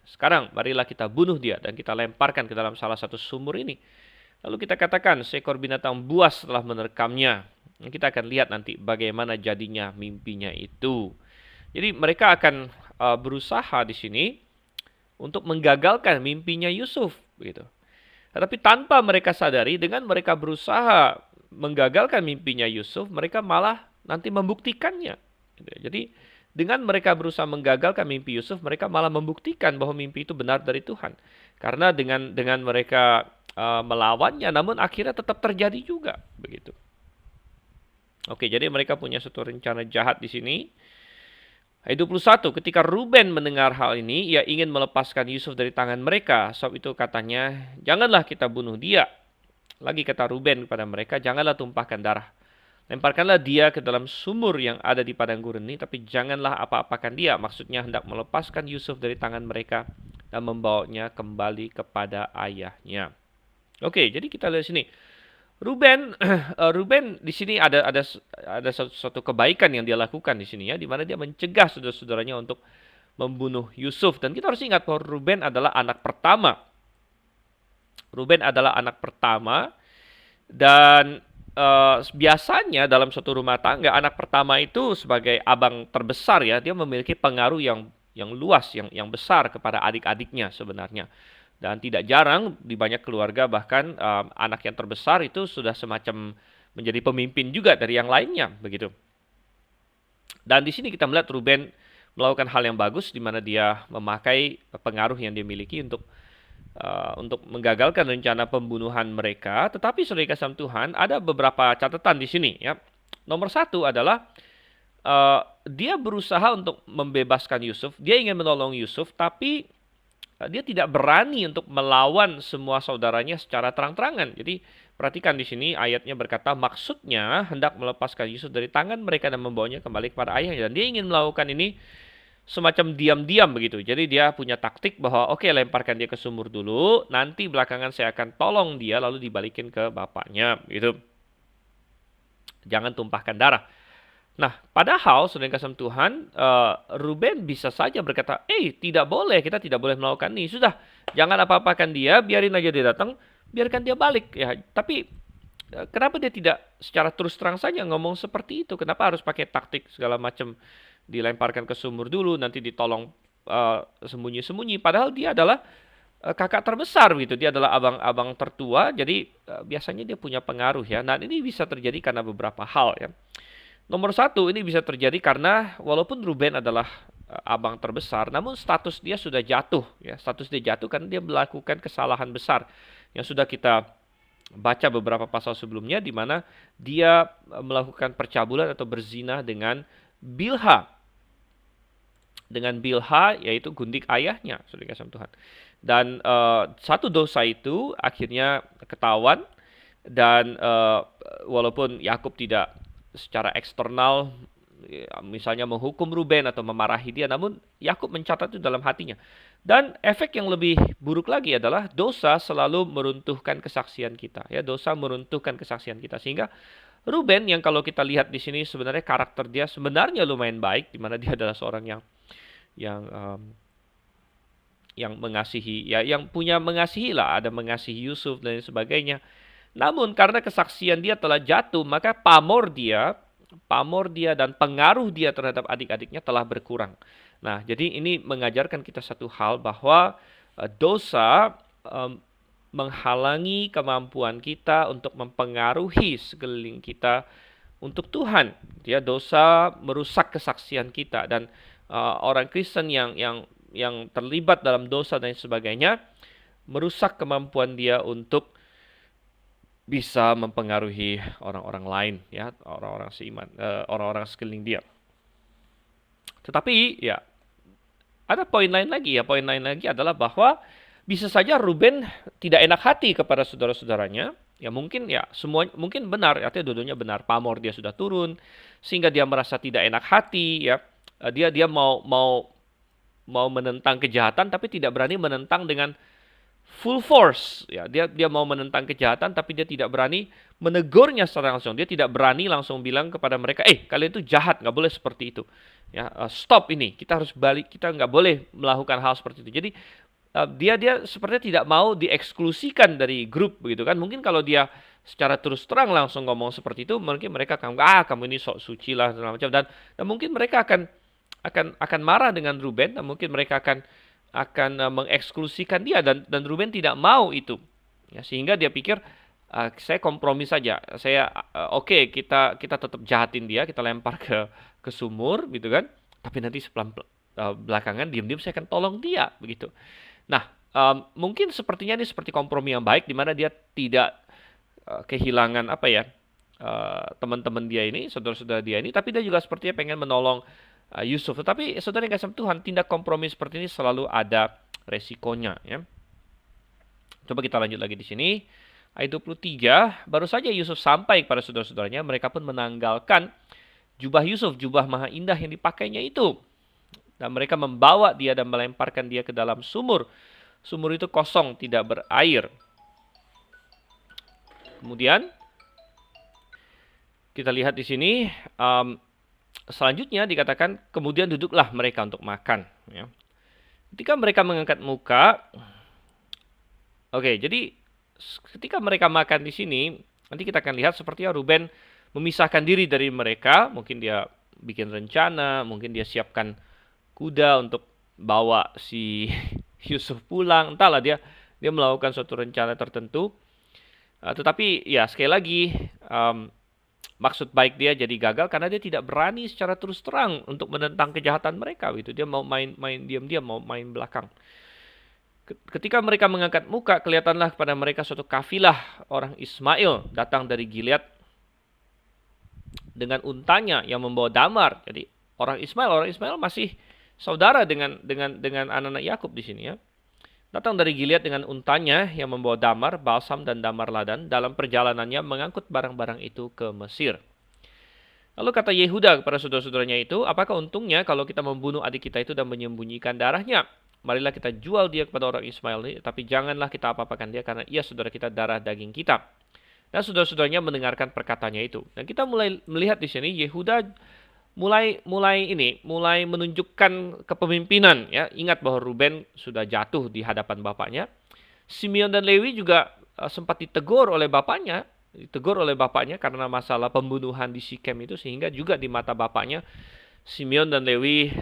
Sekarang marilah kita bunuh dia dan kita lemparkan ke dalam salah satu sumur ini. Lalu kita katakan seekor binatang buas telah menerkamnya. Kita akan lihat nanti bagaimana jadinya mimpinya itu. Jadi mereka akan berusaha di sini untuk menggagalkan mimpinya Yusuf, begitu. Tetapi tanpa mereka sadari, dengan mereka berusaha menggagalkan mimpinya Yusuf, mereka malah nanti membuktikannya. Jadi dengan mereka berusaha menggagalkan mimpi Yusuf, mereka malah membuktikan bahwa mimpi itu benar dari Tuhan. Karena dengan mereka melawannya, namun akhirnya tetap terjadi juga, begitu. Oke, jadi mereka punya suatu rencana jahat di sini. Ayat 21, ketika Ruben mendengar hal ini, ia ingin melepaskan Yusuf dari tangan mereka. Sebab itu katanya, janganlah kita bunuh dia. Lagi kata Ruben kepada mereka, janganlah tumpahkan darah. Lemparkanlah dia ke dalam sumur yang ada di padang gurun ini, tapi janganlah apa-apakan dia. Maksudnya hendak melepaskan Yusuf dari tangan mereka dan membawanya kembali kepada ayahnya. Oke, jadi kita lihat sini. Ruben di sini ada suatu kebaikan yang dia lakukan di sini ya, di mana dia mencegah saudara-saudaranya untuk membunuh Yusuf. Dan kita harus ingat bahwa Ruben adalah anak pertama. Ruben adalah anak pertama dan biasanya dalam suatu rumah tangga anak pertama itu sebagai abang terbesar ya, dia memiliki pengaruh yang luas, yang besar kepada adik-adiknya sebenarnya. Dan tidak jarang di banyak keluarga bahkan anak yang terbesar itu sudah semacam menjadi pemimpin juga dari yang lainnya, begitu. Dan di sini kita melihat Ruben melakukan hal yang bagus di mana dia memakai pengaruh yang dia miliki untuk menggagalkan rencana pembunuhan mereka. Tetapi saudara kasih Tuhan, ada beberapa catatan di sini ya. Nomor satu adalah dia berusaha untuk membebaskan Yusuf. Dia ingin menolong Yusuf, tapi dia tidak berani untuk melawan semua saudaranya secara terang-terangan. Jadi perhatikan di sini ayatnya berkata, maksudnya hendak melepaskan Yusuf dari tangan mereka dan membawanya kembali kepada ayahnya. Dan dia ingin melakukan ini semacam diam-diam begitu. Jadi dia punya taktik bahwa oke, lemparkan dia ke sumur dulu, nanti belakangan saya akan tolong dia lalu dibalikin ke bapaknya gitu. Jangan tumpahkan darah. Nah, padahal saudara kasih Tuhan, Ruben bisa saja berkata, tidak boleh, kita tidak boleh melakukan ini. Sudah, jangan apa-apakan dia, biarin aja dia datang, biarkan dia balik ya. Tapi kenapa dia tidak secara terus terang saja ngomong seperti itu? Kenapa harus pakai taktik segala macam? Dilemparkan ke sumur dulu, nanti ditolong sembunyi-sembunyi. Padahal dia adalah kakak terbesar gitu. Dia adalah abang-abang tertua, jadi biasanya dia punya pengaruh ya. Nah, ini bisa terjadi karena beberapa hal ya. Nomor satu, ini bisa terjadi karena walaupun Ruben adalah abang terbesar, namun status dia sudah jatuh ya. Status dia jatuh karena dia melakukan kesalahan besar yang sudah kita baca beberapa pasal sebelumnya, di mana dia melakukan percabulan atau berzina dengan Bilha. dengan Bilha, yaitu gundik ayahnya, saudara kasih Tuhan. Dan satu dosa itu akhirnya ketahuan, dan walaupun Yakub tidak secara eksternal misalnya menghukum Ruben atau memarahi dia, namun Yakub mencatat itu dalam hatinya. Dan efek yang lebih buruk lagi adalah dosa selalu meruntuhkan kesaksian kita, ya, dosa meruntuhkan kesaksian kita, sehingga Ruben yang kalau kita lihat di sini sebenarnya karakter dia sebenarnya lumayan baik, di mana dia adalah seorang yang yang mengasihi, ya, yang punya mengasihi lah, ada mengasihi Yusuf dan sebagainya. Namun karena kesaksian dia telah jatuh, maka pamor dia dan pengaruh dia terhadap adik-adiknya telah berkurang. Nah, jadi ini mengajarkan kita satu hal bahwa dosa menghalangi kemampuan kita untuk mempengaruhi sekeliling kita untuk Tuhan. Ya, dosa merusak kesaksian kita, dan orang Kristen yang terlibat dalam dosa dan sebagainya merusak kemampuan dia untuk bisa mempengaruhi orang-orang lain, ya, orang-orang seiman, orang-orang sekeliling dia. Tetapi ya ada poin lain lagi, ya. Poin lain lagi adalah bahwa bisa saja Ruben tidak enak hati kepada saudara-saudaranya. Ya mungkin, ya semua mungkin benar, artinya dua-duanya benar. Pamor dia sudah turun sehingga dia merasa tidak enak hati, ya. Dia mau menentang kejahatan tapi tidak berani menentang dengan full force, ya. Dia mau menentang kejahatan tapi dia tidak berani menegurnya secara langsung. Dia tidak berani langsung bilang kepada mereka, kalian itu jahat, nggak boleh seperti itu, ya. Stop ini, kita harus balik, kita nggak boleh melakukan hal seperti itu. Jadi dia sepertinya tidak mau dieksklusikan dari grup, begitu kan. Mungkin kalau dia secara terus terang langsung ngomong seperti itu, mungkin mereka akan, kamu ini sok suci lah, segala macam, dan mungkin mereka akan marah dengan Ruben, dan mungkin mereka akan mengeksklusikan dia, dan Ruben tidak mau itu, ya, sehingga dia pikir saya kompromi saja, saya oke, kita tetap jahatin dia, kita lempar ke sumur, gitu kan, tapi nanti belakangan diam-diam saya akan tolong dia, begitu. Nah, mungkin sepertinya ini seperti kompromi yang baik, di mana dia tidak kehilangan teman-teman dia ini, saudara-saudara dia ini, tapi dia juga sepertinya pengen menolong Yusuf. Tetapi saudara yang kasih Tuhan, tindak kompromi seperti ini selalu ada resikonya, ya. Coba kita lanjut lagi di sini. Ayat 23, baru saja Yusuf sampai kepada saudara-saudaranya, mereka pun menanggalkan jubah Yusuf, jubah maha indah yang dipakainya itu. Dan mereka membawa dia dan melemparkan dia ke dalam sumur. Sumur itu kosong, tidak berair. Kemudian kita lihat di sini, selanjutnya dikatakan, kemudian duduklah mereka untuk makan, ya. Ketika mereka mengangkat muka, jadi ketika mereka makan di sini, nanti kita akan lihat sepertinya Ruben memisahkan diri dari mereka. Mungkin dia bikin rencana, mungkin dia siapkan kuda untuk bawa si Yusuf pulang, entahlah, dia melakukan suatu rencana tertentu. Tetapi ya sekali lagi, maksud baik dia jadi gagal karena dia tidak berani secara terus terang untuk menentang kejahatan mereka, gitu. Dia mau main diam-diam, mau main belakang. Ketika mereka mengangkat muka, kelihatanlah kepada mereka suatu kafilah orang Ismail datang dari Gilead dengan untanya yang membawa damar. Jadi orang Ismail masih saudara dengan anak-anak Yakub di sini, ya. Datang dari Gilead dengan untanya yang membawa damar, balsam dan damar ladan dalam perjalanannya mengangkut barang-barang itu ke Mesir. Lalu kata Yehuda kepada saudara-saudaranya itu, apakah untungnya kalau kita membunuh adik kita itu dan menyembunyikan darahnya? Marilah kita jual dia kepada orang Ismail ini, tapi janganlah kita apa-apakan dia karena ia saudara kita, darah daging kita. Dan saudara-saudaranya mendengarkan perkataannya itu. Dan kita mulai melihat di sini Yehuda mulai menunjukkan kepemimpinan, ya. Ingat bahwa Ruben sudah jatuh di hadapan bapaknya. Simeon dan Lewi juga sempat ditegur oleh bapaknya karena masalah pembunuhan di Sikem itu, sehingga juga di mata bapaknya Simeon dan Lewi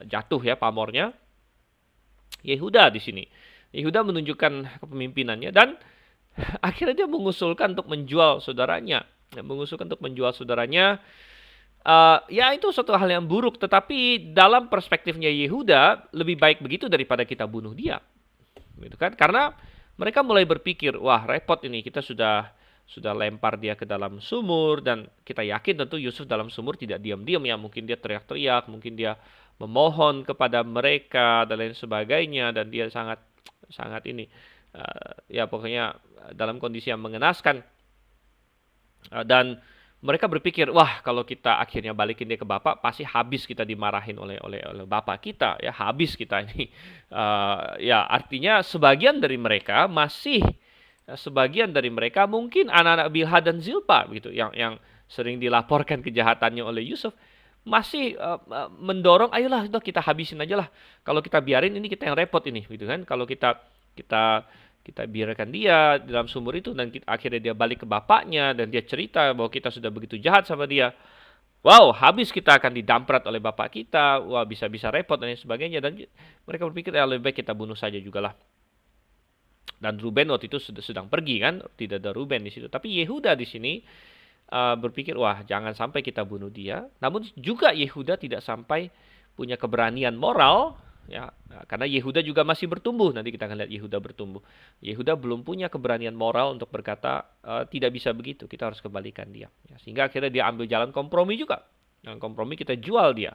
jatuh, ya, pamornya. Yehuda di sini, Yehuda menunjukkan kepemimpinannya dan akhirnya dia mengusulkan untuk menjual saudaranya. Ya itu suatu hal yang buruk, tetapi dalam perspektifnya Yehuda lebih baik begitu daripada kita bunuh dia, gitu kan? Karena mereka mulai berpikir, wah repot ini, kita sudah lempar dia ke dalam sumur, dan kita yakin tentu Yusuf dalam sumur tidak diam-diam, ya. Mungkin dia teriak-teriak, mungkin dia memohon kepada mereka dan lain sebagainya, dan dia sangat ini ya pokoknya dalam kondisi yang mengenaskan. Dan mereka berpikir, wah kalau kita akhirnya balikin dia ke bapak, pasti habis kita dimarahin oleh bapak kita, ya habis kita ini. Ya artinya sebagian dari mereka mungkin anak-anak Bilha dan Zilpa gitu, yang sering dilaporkan kejahatannya oleh Yusuf, masih mendorong, ayolah kita habisin aja lah. Kalau kita biarin ini kita yang repot ini, gitu kan? Kalau kita biarkan dia di dalam sumur itu dan akhirnya dia balik ke bapaknya dan dia cerita bahwa kita sudah begitu jahat sama dia. Wow, habis kita akan didamprat oleh bapak kita. Wah, bisa-bisa repot dan lain sebagainya. Dan mereka berpikir, ya lebih baik kita bunuh saja jugalah. Dan Ruben waktu itu sedang pergi kan, tidak ada Ruben di situ. Tapi Yehuda di sini berpikir, wah jangan sampai kita bunuh dia. Namun juga Yehuda tidak sampai punya keberanian moral, ya, karena Yehuda juga masih bertumbuh. Nanti kita akan lihat Yehuda bertumbuh. Yehuda belum punya keberanian moral untuk berkata tidak bisa begitu, kita harus kembalikan dia. Ya, sehingga akhirnya dia ambil jalan kompromi juga. Dengan kompromi kita jual dia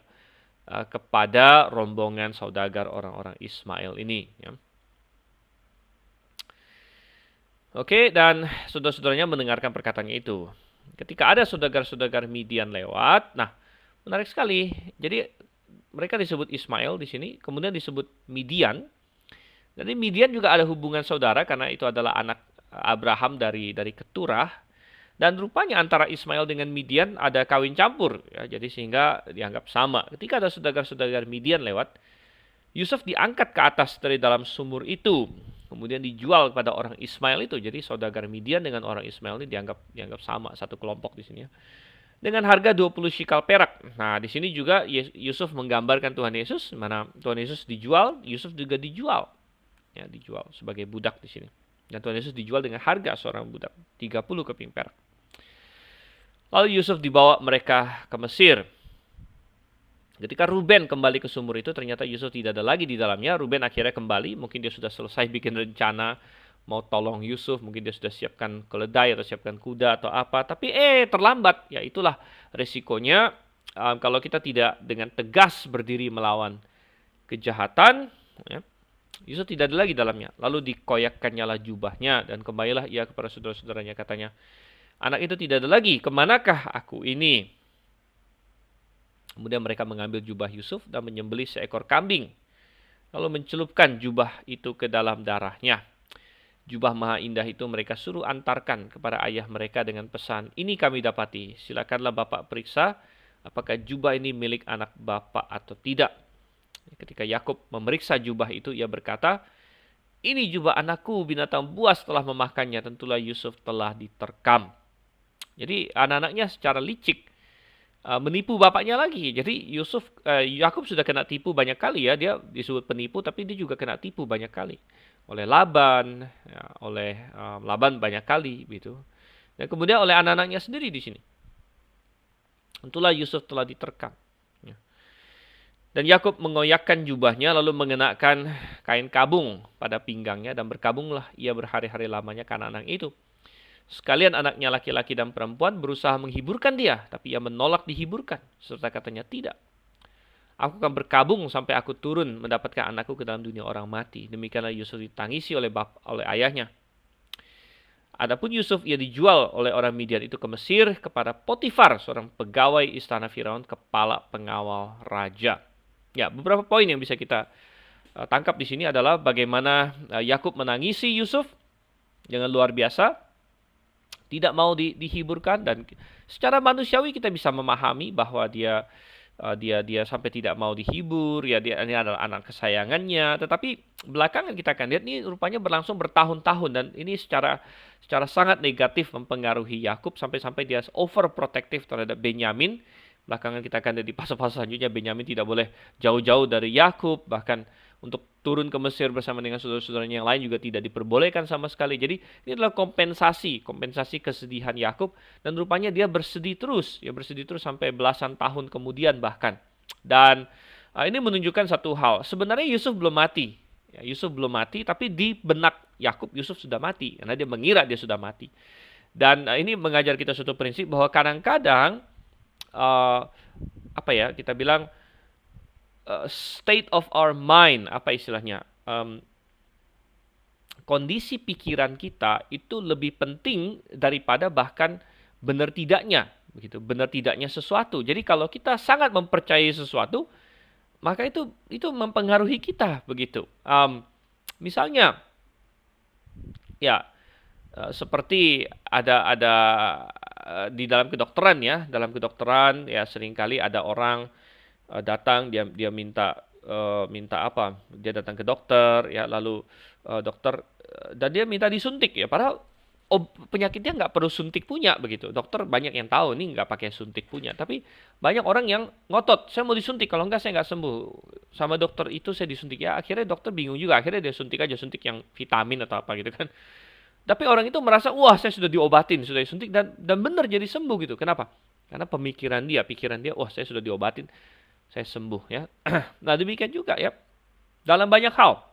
kepada rombongan saudagar orang-orang Ismail ini. Ya. Oke, dan saudara-saudaranya mendengarkan perkataannya itu. Ketika ada saudagar-saudagar Midian lewat, nah menarik sekali. Jadi mereka disebut Ismail di sini, kemudian disebut Midian. Jadi Midian juga ada hubungan saudara karena itu adalah anak Abraham dari Keturah. Dan rupanya antara Ismail dengan Midian ada kawin campur, ya, jadi sehingga dianggap sama. Ketika ada saudagar-saudagar Midian lewat, Yusuf diangkat ke atas dari dalam sumur itu, kemudian dijual kepada orang Ismail itu. Jadi saudagar Midian dengan orang Ismail ini dianggap sama, satu kelompok di sini ya. Dengan harga 20 shikal perak. Nah, di sini juga Yusuf menggambarkan Tuhan Yesus, mana Tuhan Yesus dijual, Yusuf juga dijual. Ya, dijual sebagai budak di sini. Dan Tuhan Yesus dijual dengan harga seorang budak, 30 keping perak. Lalu Yusuf dibawa mereka ke Mesir. Ketika Ruben kembali ke sumur itu, ternyata Yusuf tidak ada lagi di dalamnya. Ruben akhirnya kembali, mungkin dia sudah selesai bikin rencana mau tolong Yusuf, mungkin dia sudah siapkan keledai atau siapkan kuda atau apa, tapi terlambat. Ya itulah resikonya kalau kita tidak dengan tegas berdiri melawan kejahatan, ya, Yusuf tidak ada lagi dalamnya. Lalu dikoyakkannyalah jubahnya dan kembalilah ia kepada saudara-saudaranya, katanya, anak itu tidak ada lagi, kemanakah aku ini? Kemudian mereka mengambil jubah Yusuf dan menyembelih seekor kambing, lalu mencelupkan jubah itu ke dalam darahnya. Jubah maha indah itu mereka suruh antarkan kepada ayah mereka dengan pesan, ini kami dapati, silakanlah bapak periksa apakah jubah ini milik anak bapak atau tidak. Ketika Yakub memeriksa jubah itu, ia berkata, ini jubah anakku, binatang buas telah memakannya, tentulah Yusuf telah diterkam. Jadi anak-anaknya secara licik menipu bapaknya lagi. Jadi Yakub sudah kena tipu banyak kali ya, dia disebut penipu, tapi dia juga kena tipu banyak kali oleh Laban, ya, oleh Laban banyak kali gitu. Dan kemudian oleh anak-anaknya sendiri di sini. Tentulah Yusuf telah diterkam. Ya. Dan Yakub mengoyakkan jubahnya lalu mengenakan kain kabung pada pinggangnya dan berkabunglah ia berhari-hari lamanya karena anak itu. Sekalian anaknya laki-laki dan perempuan berusaha menghiburkan dia, tapi ia menolak dihiburkan, serta katanya tidak. Aku akan berkabung sampai aku turun mendapatkan anakku ke dalam dunia orang mati. Demikianlah Yusuf ditangisi oleh ayahnya. Adapun Yusuf, ia dijual oleh orang Midian itu ke Mesir kepada Potifar, seorang pegawai istana Firaun, kepala pengawal raja. Ya, beberapa poin yang bisa kita tangkap di sini adalah bagaimana Yakub menangisi Yusuf dengan luar biasa, tidak mau dihiburkan, dan secara manusiawi kita bisa memahami bahwa dia sampai tidak mau dihibur, ya ini adalah anak kesayangannya. Tetapi belakangan kita akan lihat ini rupanya berlangsung bertahun-tahun dan ini secara sangat negatif mempengaruhi Yakub sampai dia overprotective terhadap Benyamin. Belakangan kita akan lihat di pasal-pasal selanjutnya Benyamin tidak boleh jauh-jauh dari Yakub, bahkan untuk turun ke Mesir bersama dengan saudara-saudaranya yang lain juga tidak diperbolehkan sama sekali. Jadi ini adalah kompensasi kesedihan Yakub, dan rupanya dia bersedih terus sampai belasan tahun kemudian bahkan. Dan ini menunjukkan satu hal, sebenarnya Yusuf belum mati. Ya, Yusuf belum mati, tapi di benak Yakub Yusuf sudah mati karena dia mengira dia sudah mati. Dan ini mengajar kita suatu prinsip bahwa kadang-kadang kita bilang state of our mind, apa istilahnya? Kondisi pikiran kita itu lebih penting daripada bahkan benar tidaknya, begitu. Benar tidaknya sesuatu. Jadi kalau kita sangat mempercayai sesuatu, maka itu mempengaruhi kita, begitu. Misalnya, ya seperti ada di dalam kedokteran ya, ya seringkali ada orang datang dia minta apa? Dia datang ke dokter ya, lalu dokter dan dia minta disuntik ya, padahal penyakitnya nggak perlu suntik punya, begitu. Dokter banyak yang tahu nih nggak pakai suntik punya, tapi banyak orang yang ngotot, saya mau disuntik, kalau nggak saya nggak sembuh. Sama dokter itu saya disuntik ya, akhirnya dokter bingung juga, akhirnya dia suntik aja, suntik yang vitamin atau apa gitu kan. Tapi orang itu merasa, wah saya sudah diobatin, sudah disuntik dan benar jadi sembuh gitu. Kenapa? Karena pikiran dia, wah saya sudah diobatin, saya sembuh ya. Nah demikian juga ya dalam banyak hal.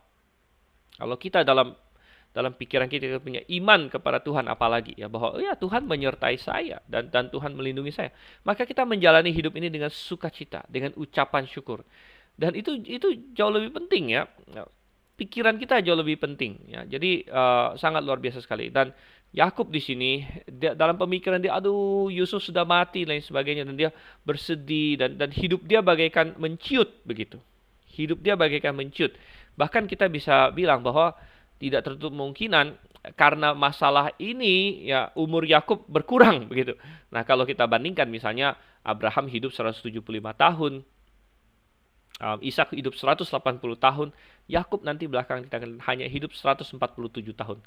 Kalau kita dalam pikiran kita punya iman kepada Tuhan, apalagi ya bahwa ya Tuhan menyertai saya dan Tuhan melindungi saya, maka kita menjalani hidup ini dengan sukacita, dengan ucapan syukur. Dan itu jauh lebih penting ya. Pikiran kita jauh lebih penting ya. Jadi sangat luar biasa sekali. Dan Yakub di sini dalam pemikiran dia, aduh Yusuf sudah mati lain sebagainya, dan dia bersedih dan hidup dia bagaikan menciut, begitu. Hidup dia bagaikan menciut. Bahkan kita bisa bilang bahwa tidak tertutup kemungkinan karena masalah ini ya umur Yakub berkurang, begitu. Nah, kalau kita bandingkan misalnya Abraham hidup 175 tahun, Ishak hidup 180 tahun, Yakub nanti belakang kita hanya hidup 147 tahun.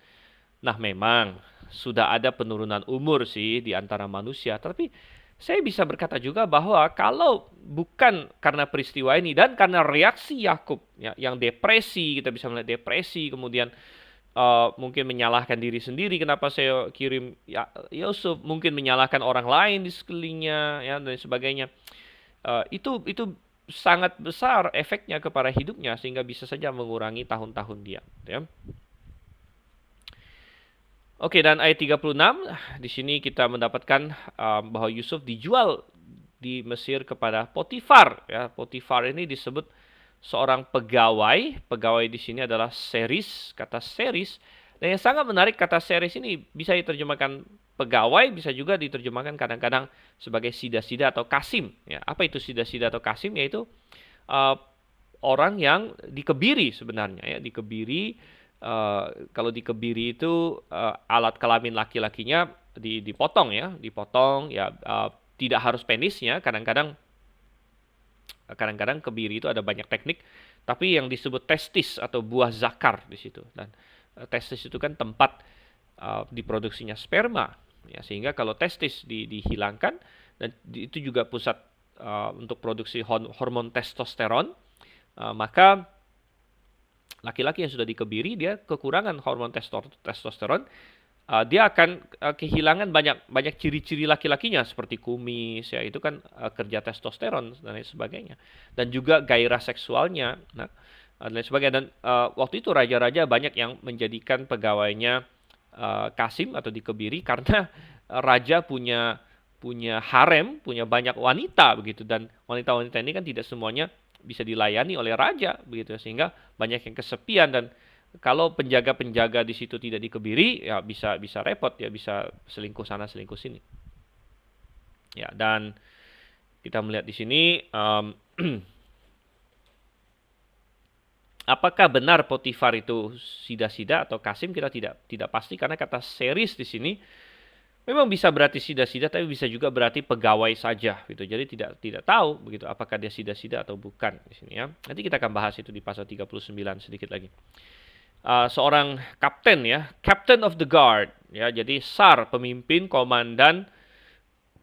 Nah, memang sudah ada penurunan umur sih di antara manusia, tapi saya bisa berkata juga bahwa kalau bukan karena peristiwa ini dan karena reaksi Yakub ya, yang depresi, kita bisa melihat depresi, kemudian mungkin menyalahkan diri sendiri, kenapa saya kirim ya, Yusuf, mungkin menyalahkan orang lain di sekelilingnya ya dan sebagainya. Itu sangat besar efeknya kepada hidupnya sehingga bisa saja mengurangi tahun-tahun dia ya. Oke, dan ayat 36 di sini kita mendapatkan bahwa Yusuf dijual di Mesir kepada Potifar ya. Potifar ini disebut seorang pegawai. Pegawai di sini adalah seris, kata seris. Dan yang sangat menarik, kata seris ini bisa diterjemahkan pegawai, bisa juga diterjemahkan kadang-kadang sebagai sida-sida atau kasim ya. Apa itu sida-sida atau kasim? Yaitu orang yang dikebiri sebenarnya ya, dikebiri. Kalau dikebiri itu alat kelamin laki-lakinya dipotong ya, tidak harus penisnya. Kadang-kadang kebiri itu ada banyak teknik, tapi yang disebut testis atau buah zakar di situ. Dan testis itu kan tempat diproduksinya sperma ya, sehingga kalau testis dihilangkan, dan itu juga pusat untuk produksi hormon testosteron, maka laki-laki yang sudah dikebiri, dia kekurangan hormon testosteron, dia akan kehilangan banyak ciri-ciri laki-lakinya seperti kumis ya, itu kan kerja testosteron dan lain sebagainya, dan juga gairah seksualnya dan lain sebagainya. Dan waktu itu raja-raja banyak yang menjadikan pegawainya kasim atau dikebiri karena raja punya harem, punya banyak wanita begitu, dan wanita-wanita ini kan tidak semuanya bisa dilayani oleh raja begitu, sehingga banyak yang kesepian. Dan kalau penjaga-penjaga di situ tidak dikebiri ya bisa repot ya, bisa selingkuh sana selingkuh sini ya. Dan kita melihat di sini apakah benar Potifar itu sida-sida atau kasim, kita tidak pasti, karena kata seris di sini memang bisa berarti sida-sida, tapi bisa juga berarti pegawai saja gitu. Jadi tidak tahu begitu apakah dia sida-sida atau bukan di sini ya. Nanti kita akan bahas itu di pasal 39 sedikit lagi. Seorang kapten ya, captain of the guard ya. Jadi sar, pemimpin, komandan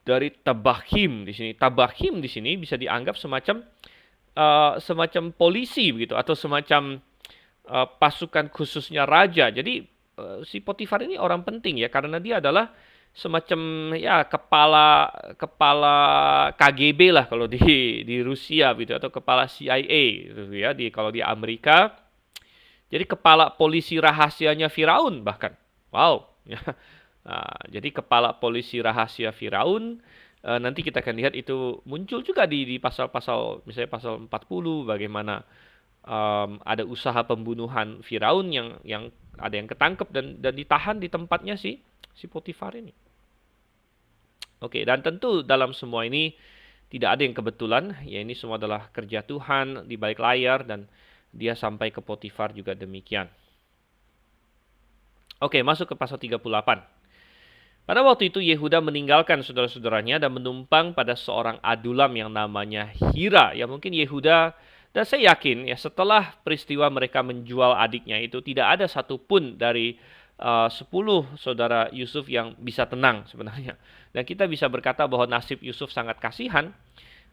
dari Tabachim di sini. Tabachim di sini bisa dianggap semacam polisi begitu, atau semacam pasukan khususnya raja. Jadi si Potifar ini orang penting ya, karena dia adalah semacam ya kepala KGB lah kalau di Rusia gitu, atau kepala CIA gitu ya, kalau di Amerika. Jadi kepala polisi rahasianya Firaun bahkan. Wow. Nah, jadi kepala polisi rahasia Firaun Nanti kita akan lihat itu muncul juga di pasal-pasal, misalnya pasal 40, bagaimana ada usaha pembunuhan Firaun yang ada yang ketangkep dan ditahan di tempatnya si Potifar ini. Oke, dan tentu dalam semua ini tidak ada yang kebetulan, ya ini semua adalah kerja Tuhan di balik layar dan dia sampai ke Potifar juga demikian. Oke, masuk ke pasal 38. Pada waktu itu Yehuda meninggalkan saudara-saudaranya dan menumpang pada seorang adulam yang namanya Hira. Ya mungkin Yehuda, dan saya yakin ya setelah peristiwa mereka menjual adiknya itu tidak ada satupun dari 10 saudara Yusuf yang bisa tenang sebenarnya. Dan kita bisa berkata bahwa nasib Yusuf sangat kasihan.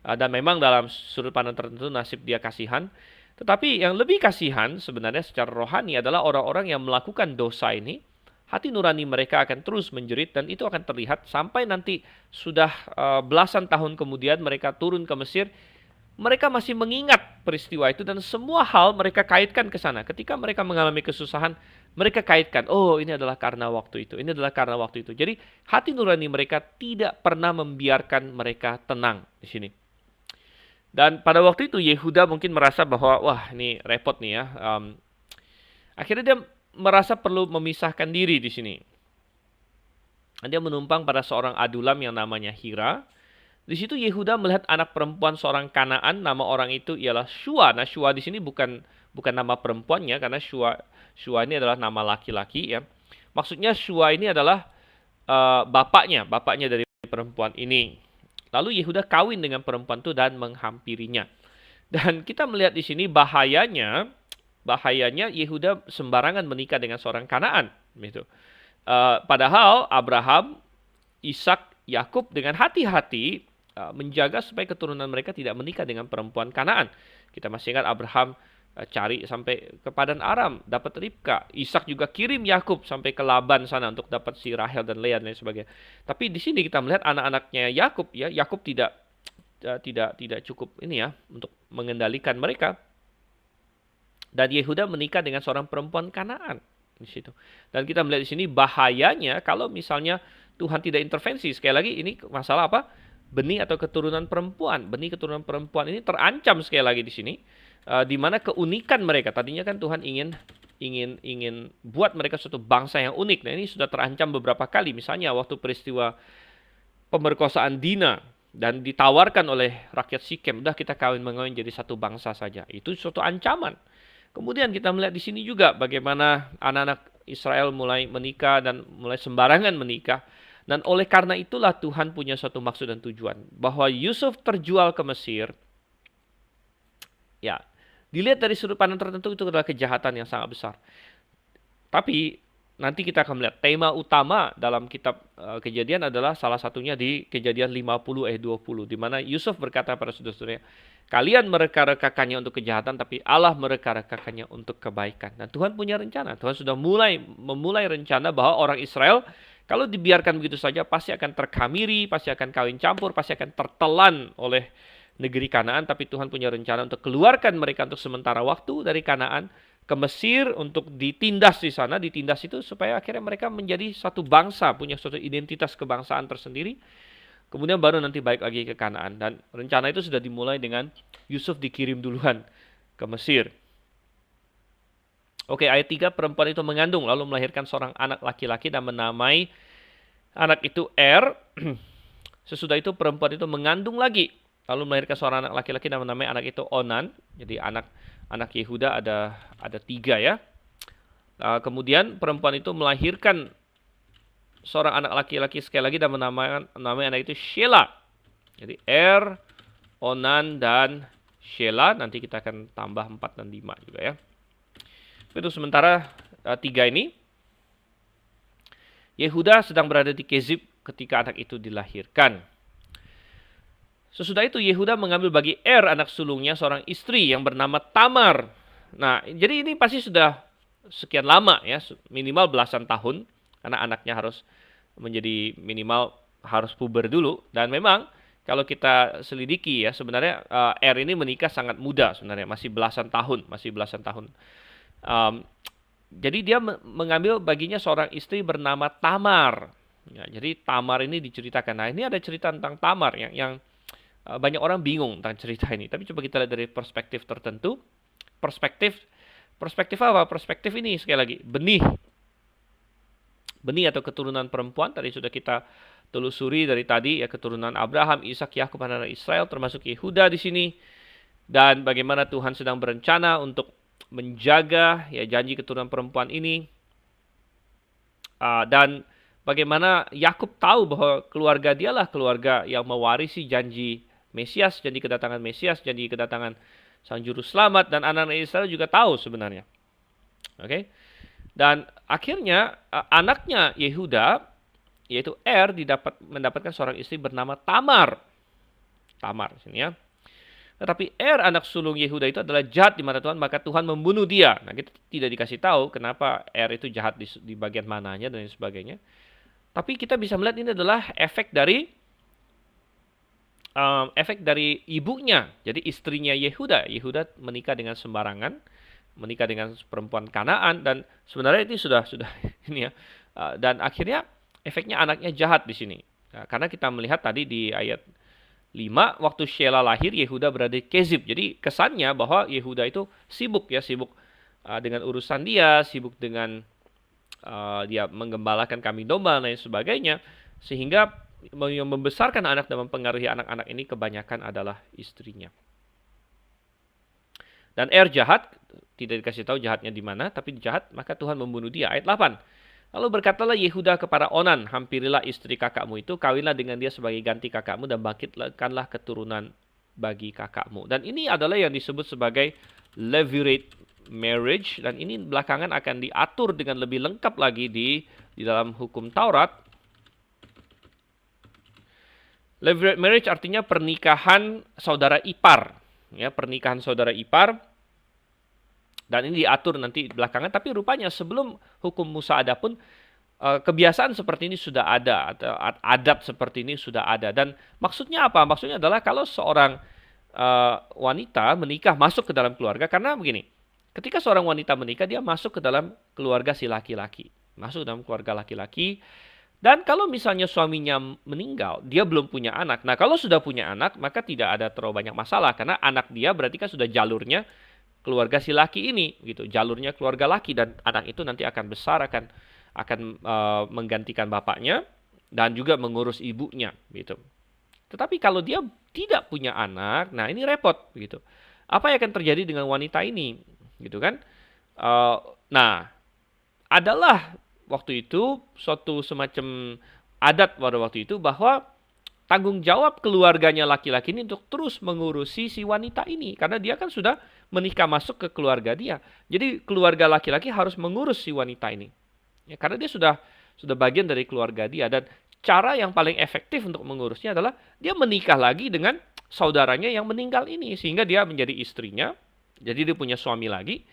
Dan memang dalam sudut pandang tertentu nasib dia kasihan. Tetapi yang lebih kasihan sebenarnya secara rohani adalah orang-orang yang melakukan dosa ini. Hati nurani mereka akan terus menjerit dan itu akan terlihat sampai nanti sudah belasan tahun kemudian mereka turun ke Mesir. Mereka masih mengingat peristiwa itu dan semua hal mereka kaitkan ke sana. Ketika mereka mengalami kesusahan, mereka kaitkan, oh ini adalah karena waktu itu, ini adalah karena waktu itu. Jadi hati nurani mereka tidak pernah membiarkan mereka tenang di sini. Dan pada waktu itu Yehuda mungkin merasa bahwa wah ini repot nih ya. Akhirnya dia merasa perlu memisahkan diri di sini. Dia menumpang pada seorang adulam yang namanya Hira. Di situ Yehuda melihat anak perempuan seorang Kanaan, nama orang itu ialah Shua. Nah, Shua di sini bukan nama perempuannya karena Shua ini adalah nama laki-laki ya. Maksudnya Shua ini adalah bapaknya dari perempuan ini. Lalu Yehuda kawin dengan perempuan itu dan menghampirinya. Dan kita melihat di sini bahayanya Yehuda sembarangan menikah dengan seorang Kanaan gitu. Padahal Abraham, Ishak, Yakub dengan hati-hati menjaga supaya keturunan mereka tidak menikah dengan perempuan Kanaan. Kita masih ingat Abraham cari sampai ke Padan Aram, dapat Ribka. Ishak juga kirim Yakub sampai ke Laban sana untuk dapat si Rahel dan Lea dan lain sebagainya. Tapi di sini kita melihat anak-anaknya Yakub ya, Yakub tidak cukup ini ya untuk mengendalikan mereka. Dan Yehuda menikah dengan seorang perempuan Kanaan di situ. Dan kita melihat di sini bahayanya kalau misalnya Tuhan tidak intervensi. Sekali lagi ini masalah apa? Benih atau keturunan perempuan. Benih keturunan perempuan ini terancam sekali lagi di sini. Di mana keunikan mereka. Tadinya kan Tuhan ingin buat mereka suatu bangsa yang unik. Nah ini sudah terancam beberapa kali. Misalnya waktu peristiwa pemerkosaan Dina. Dan ditawarkan oleh rakyat Sikem. Udah kita kawin-mengawin jadi satu bangsa saja. Itu suatu ancaman. Kemudian kita melihat di sini juga bagaimana anak-anak Israel mulai menikah dan mulai sembarangan menikah. Dan oleh karena itulah Tuhan punya suatu maksud dan tujuan. Bahwa Yusuf terjual ke Mesir. Ya, dilihat dari sudut pandang tertentu itu adalah kejahatan yang sangat besar. Tapi nanti kita akan melihat tema utama dalam kitab Kejadian adalah salah satunya di Kejadian 50 ayat 20. Di mana Yusuf berkata pada saudara-saudaranya, kalian mereka-rekakannya untuk kejahatan, tapi Allah mereka-rekakannya untuk kebaikan. Dan Tuhan punya rencana. Tuhan sudah memulai rencana bahwa orang Israel kalau dibiarkan begitu saja pasti akan terkamiri, pasti akan kawin campur, pasti akan tertelan oleh negeri Kanaan. Tapi Tuhan punya rencana untuk keluarkan mereka untuk sementara waktu dari Kanaan ke Mesir untuk ditindas di sana. Ditindas itu supaya akhirnya mereka menjadi satu bangsa, punya suatu identitas kebangsaan tersendiri. Kemudian baru nanti balik lagi ke Kanaan. Dan rencana itu sudah dimulai dengan Yusuf dikirim duluan ke Mesir. Oke, ayat 3, perempuan itu mengandung lalu melahirkan seorang anak laki-laki dan menamai anak itu Er. Sesudah itu perempuan itu mengandung lagi lalu melahirkan seorang anak laki-laki dan menamai anak itu Onan. Jadi anak Yehuda ada 3 ya. Kemudian perempuan itu melahirkan seorang anak laki-laki sekali lagi dan menamai anak itu Shela. Jadi Er, Onan dan Shela. Nanti kita akan tambah 4 dan 5 juga ya. Itu sementara 3 ini, Yehuda sedang berada di Kezib ketika anak itu dilahirkan. Sesudah itu Yehuda mengambil bagi Er anak sulungnya seorang istri yang bernama Tamar. Nah, jadi ini pasti sudah sekian lama ya, minimal belasan tahun, karena anaknya harus menjadi minimal harus puber dulu. Dan memang kalau kita selidiki ya, sebenarnya Er ini menikah sangat muda sebenarnya, masih belasan tahun. Jadi dia mengambil baginya seorang istri bernama Tamar. Ya, jadi Tamar ini diceritakan. Nah, ini ada cerita tentang Tamar yang banyak orang bingung tentang cerita ini. Tapi coba kita lihat dari perspektif tertentu. Perspektif perspektif apa? Perspektif ini sekali lagi benih, benih atau keturunan perempuan tadi sudah kita telusuri dari tadi ya, keturunan Abraham, Ishak, Yakub, dan anak Israel termasuk Yehuda di sini, dan bagaimana Tuhan sedang berencana untuk menjaga ya janji keturunan perempuan ini. Dan bagaimana Yakub tahu bahwa keluarga dialah keluarga yang mewarisi janji Mesias, janji kedatangan Mesias, janji kedatangan Sang Juru Selamat, dan anak-anak Israel juga tahu sebenarnya. Oke. Dan akhirnya anaknya Yehuda yaitu mendapatkan seorang istri bernama Tamar. Tamar sini ya. Tetapi anak sulung Yehuda itu adalah jahat di mata Tuhan, maka Tuhan membunuh dia. Nah, kita tidak dikasih tahu kenapa itu jahat di bagian mananya dan sebagainya. Tapi kita bisa melihat ini adalah efek dari ibunya. Jadi istrinya Yehuda. Yehuda menikah dengan sembarangan, menikah dengan perempuan Kanaan, dan sebenarnya itu sudah ini ya. Dan akhirnya efeknya anaknya jahat di sini. Nah, karena kita melihat tadi di ayat 5, waktu Shelah lahir, Yehuda berada di Kezib. Jadi kesannya bahwa Yehuda itu sibuk dengan urusan dia, sibuk dengan dia menggembalakan kambing domba dan lain sebagainya, sehingga yang membesarkan anak dan mempengaruhi anak-anak ini kebanyakan adalah istrinya. Dan jahat, tidak dikasih tahu jahatnya di mana, tapi jahat, maka Tuhan membunuh dia. Ayat 8. Lalu berkatalah Yehuda kepada Onan, hampirilah istri kakakmu itu, kawinlah dengan dia sebagai ganti kakakmu, dan bangkitkanlah keturunan bagi kakakmu. Dan ini adalah yang disebut sebagai levirate marriage, dan ini belakangan akan diatur dengan lebih lengkap lagi di dalam hukum Taurat. Levirate marriage artinya pernikahan saudara ipar, ya, pernikahan saudara ipar. Dan ini diatur nanti belakangan, tapi rupanya sebelum hukum Musa ada pun kebiasaan seperti ini sudah ada, atau adat seperti ini sudah ada. Dan maksudnya apa? Maksudnya adalah kalau seorang wanita menikah masuk ke dalam keluarga, karena begini, ketika seorang wanita menikah, dia masuk ke dalam keluarga si laki-laki, masuk dalam keluarga laki-laki. Dan kalau misalnya suaminya meninggal, dia belum punya anak. Nah, kalau sudah punya anak, maka tidak ada terlalu banyak masalah, karena anak dia berarti kan sudah jalurnya keluarga si laki ini, gitu, jalurnya keluarga laki, dan anak itu nanti akan besar, akan menggantikan bapaknya dan juga mengurus ibunya, gitu. Tetapi kalau dia tidak punya anak, nah ini repot, gitu. Apa yang akan terjadi dengan wanita ini, gitu kan? Nah, adalah waktu itu suatu semacam adat pada waktu itu bahwa tanggung jawab keluarganya laki-laki ini untuk terus mengurusi si wanita ini, karena dia kan sudah menikah masuk ke keluarga dia. Jadi keluarga laki-laki harus mengurus si wanita ini, ya, karena dia sudah bagian dari keluarga dia. Dan cara yang paling efektif untuk mengurusnya adalah dia menikah lagi dengan saudaranya yang meninggal ini, sehingga dia menjadi istrinya, jadi dia punya suami lagi.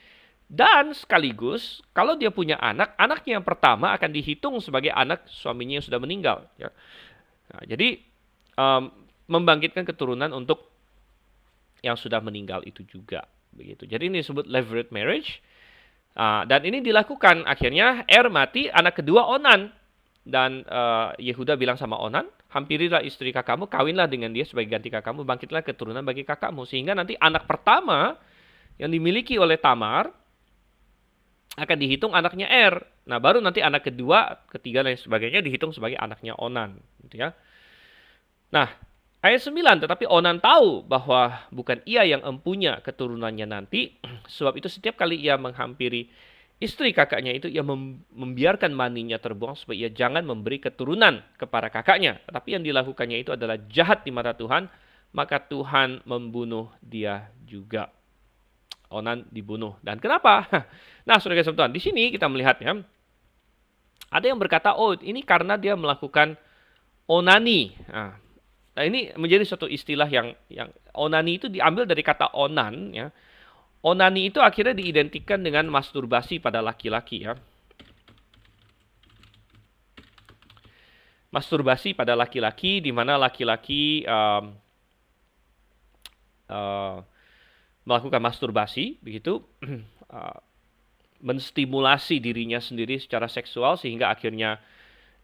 Dan sekaligus kalau dia punya anak, anaknya yang pertama akan dihitung sebagai anak suaminya yang sudah meninggal, ya. Nah, jadi membangkitkan keturunan untuk yang sudah meninggal itu juga, begitu. Jadi ini disebut levirate marriage. Dan ini dilakukan akhirnya mati, anak kedua Onan, dan Yehuda bilang sama Onan, hampirilah istri kakakmu, kawinlah dengan dia sebagai ganti kakakmu, bangkitlah keturunan bagi kakakmu, sehingga nanti anak pertama yang dimiliki oleh Tamar akan dihitung anaknya Nah, baru nanti anak kedua, ketiga dan sebagainya dihitung sebagai anaknya Onan, gitu ya. Nah, ayat 9, tetapi Onan tahu bahwa bukan ia yang empunya keturunannya nanti, sebab itu setiap kali ia menghampiri istri kakaknya itu, ia membiarkan maninya terbuang supaya ia jangan memberi keturunan kepada kakaknya. Tetapi yang dilakukannya itu adalah jahat di mata Tuhan, maka Tuhan membunuh dia juga. Onan dibunuh. Dan kenapa? Nah, saudara sekalian, di sini kita melihat ya, ada yang berkata, oh ini karena dia melakukan onani. Nah, ini menjadi suatu istilah yang onani itu diambil dari kata onan, ya. Onani itu akhirnya diidentikan dengan masturbasi pada laki-laki, ya. Masturbasi pada laki-laki, di mana laki-laki melakukan masturbasi, begitu, menstimulasi dirinya sendiri secara seksual, sehingga akhirnya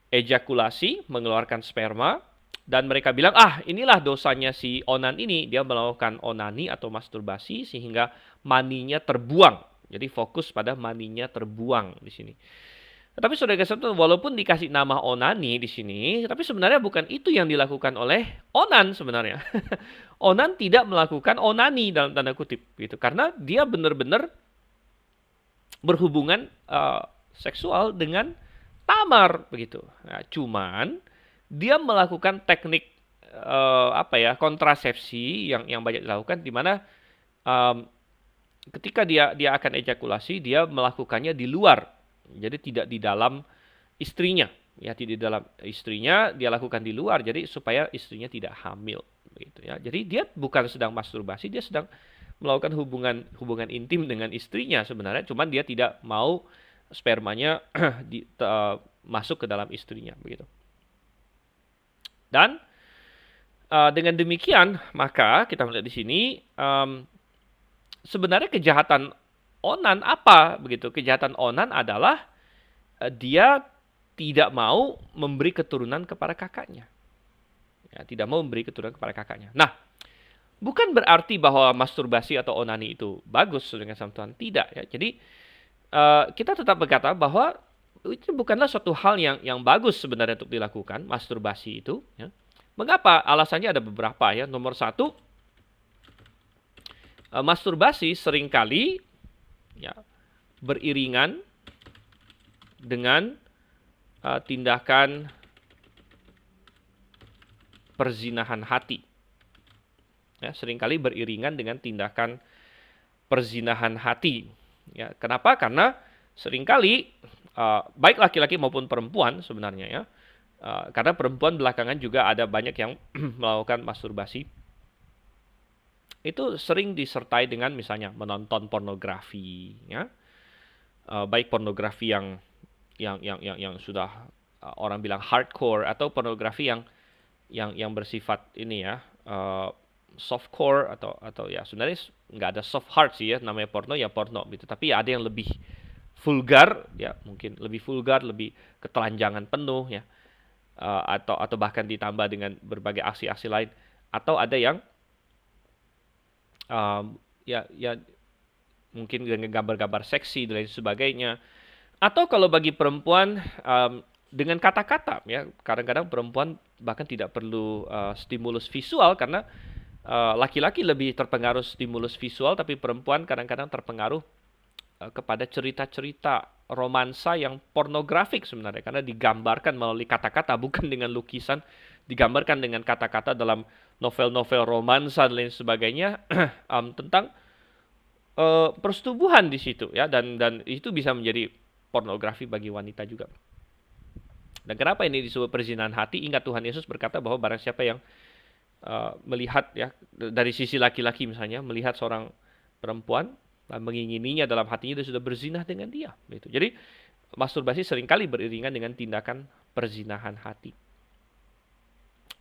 ejakulasi, mengeluarkan sperma, dan mereka bilang, inilah dosanya si onan ini, dia melakukan onani atau masturbasi sehingga maninya terbuang. Jadi fokus pada maninya terbuang di sini. Tapi saudara kesatuan, walaupun dikasih nama onani di sini, tapi sebenarnya bukan itu yang dilakukan oleh onan sebenarnya. Onan tidak melakukan onani dalam tanda kutip gitu, karena dia benar-benar berhubungan seksual dengan Tamar begitu. Nah, cuman dia melakukan teknik kontrasepsi yang banyak dilakukan, di mana um, ketika dia akan ejakulasi, dia melakukannya di luar, jadi tidak di dalam istrinya. Ya, tidak di dalam istrinya, dia lakukan di luar, jadi supaya istrinya tidak hamil begitu ya. Jadi dia bukan sedang masturbasi, dia sedang melakukan hubungan intim dengan istrinya sebenarnya, cuman dia tidak mau spermanya masuk ke dalam istrinya begitu. Dan dengan demikian maka kita melihat di sini sebenarnya kejahatan onan apa begitu? Kejahatan onan adalah dia tidak mau memberi keturunan kepada kakaknya. Ya, tidak mau memberi keturunan kepada kakaknya. Nah, bukan berarti bahwa masturbasi atau onani itu bagus dengan sama Tuhan. Tidak ya. Jadi kita tetap berkata bahwa itu bukanlah suatu hal yang bagus sebenarnya untuk dilakukan, masturbasi itu. Ya. Mengapa? Alasannya ada beberapa ya. Nomor satu, masturbasi seringkali ya, beriringan dengan tindakan perzinahan hati. Ya, seringkali beriringan dengan tindakan perzinahan hati. Ya, kenapa? Karena seringkali baik laki-laki maupun perempuan sebenarnya ya. Karena perempuan belakangan juga ada banyak yang melakukan masturbasi. Itu sering disertai dengan misalnya menonton pornografi, ya. Baik pornografi yang sudah orang bilang hardcore, atau pornografi yang bersifat ini ya, softcore, atau ya sebenarnya nggak ada soft hard sih ya, namanya porno ya porno gitu, tapi ada yang lebih vulgar ya, mungkin lebih vulgar, lebih ketelanjangan penuh ya, atau bahkan ditambah dengan berbagai aksi-aksi lain, atau ada yang ya mungkin dengan gambar-gambar seksi dan lain sebagainya. Atau kalau bagi perempuan dengan kata-kata ya, kadang-kadang perempuan bahkan tidak perlu stimulus visual, karena laki-laki lebih terpengaruh stimulus visual, tapi perempuan kadang-kadang terpengaruh kepada cerita-cerita romansa yang pornografik sebenarnya, karena digambarkan melalui kata-kata, bukan dengan lukisan, digambarkan dengan kata-kata dalam novel-novel romansa dan lain sebagainya tentang persetubuhan di situ ya, dan itu bisa menjadi pornografi bagi wanita juga. Dan kenapa ini disebut perzinahan hati? Ingat Tuhan Yesus berkata bahwa barang siapa yang melihat ya dari sisi laki-laki misalnya, melihat seorang perempuan dan mengingininya dalam hatinya, dia sudah berzinah dengan dia gitu. Jadi masturbasi seringkali beriringan dengan tindakan perzinahan hati.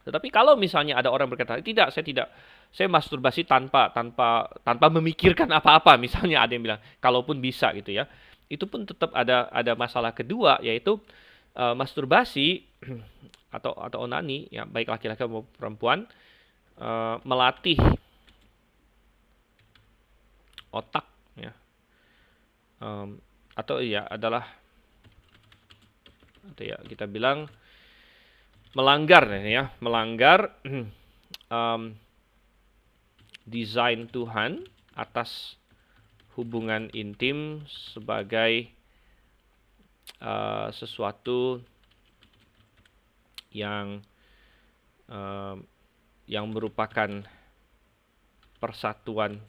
Tetapi kalau misalnya ada orang berkata, tidak, saya masturbasi tanpa memikirkan apa-apa, misalnya ada yang bilang, kalaupun bisa gitu ya, itu pun tetap ada masalah kedua, yaitu masturbasi atau onani ya, baik laki-laki maupun perempuan, melatih otak ya, atau ya adalah, atau ya kita bilang melanggar ya, melanggar desain Tuhan atas hubungan intim sebagai sesuatu yang merupakan persatuan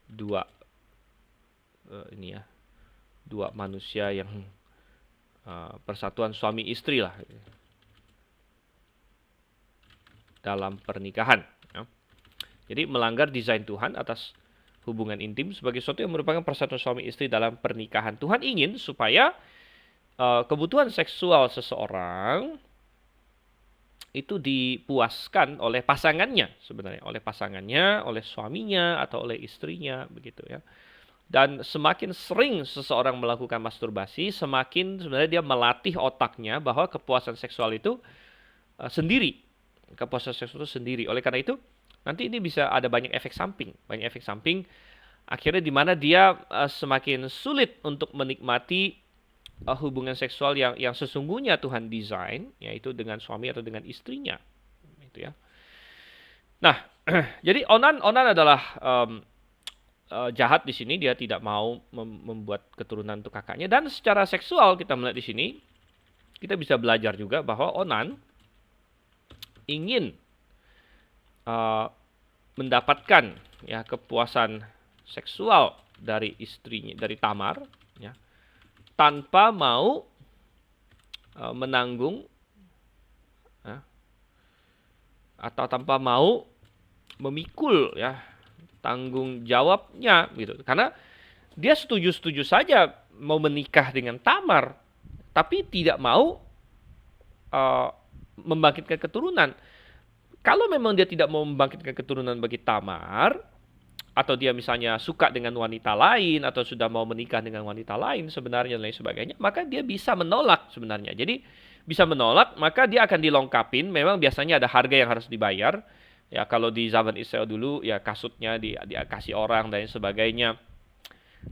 dua dua manusia, yang persatuan suami istri lah dalam pernikahan. Ya. Jadi melanggar desain Tuhan atas hubungan intim sebagai sesuatu yang merupakan persatuan suami istri dalam pernikahan. Tuhan ingin supaya kebutuhan seksual seseorang itu dipuaskan oleh pasangannya sebenarnya, oleh pasangannya, oleh suaminya atau oleh istrinya begitu ya. Dan semakin sering seseorang melakukan masturbasi, semakin sebenarnya dia melatih otaknya bahwa kepuasan seksual itu sendiri. Kepuasan seksual itu sendiri. Oleh karena itu, nanti ini bisa ada banyak efek samping. Banyak efek samping, akhirnya di mana dia semakin sulit untuk menikmati hubungan seksual yang sesungguhnya Tuhan desain, yaitu dengan suami atau dengan istrinya. Itu ya. Nah, jadi Onan adalah jahat di sini. Dia tidak mau membuat keturunan untuk kakaknya. Dan secara seksual kita melihat di sini, kita bisa belajar juga bahwa Onan ingin mendapatkan ya kepuasan seksual dari istrinya, dari Tamar, ya, tanpa mau menanggung ya, atau tanpa mau memikul ya tanggung jawabnya gitu. Karena dia setuju-setuju saja mau menikah dengan Tamar, tapi tidak mau membangkitkan keturunan. Kalau memang dia tidak mau membangkitkan keturunan bagi Tamar, atau dia misalnya suka dengan wanita lain, atau sudah mau menikah dengan wanita lain sebenarnya dan lain sebagainya, maka dia bisa menolak sebenarnya. Jadi bisa menolak, maka dia akan dilengkapin. Memang biasanya ada harga yang harus dibayar. Ya kalau di zaman Israel dulu ya kasutnya dikasih orang dan lain sebagainya.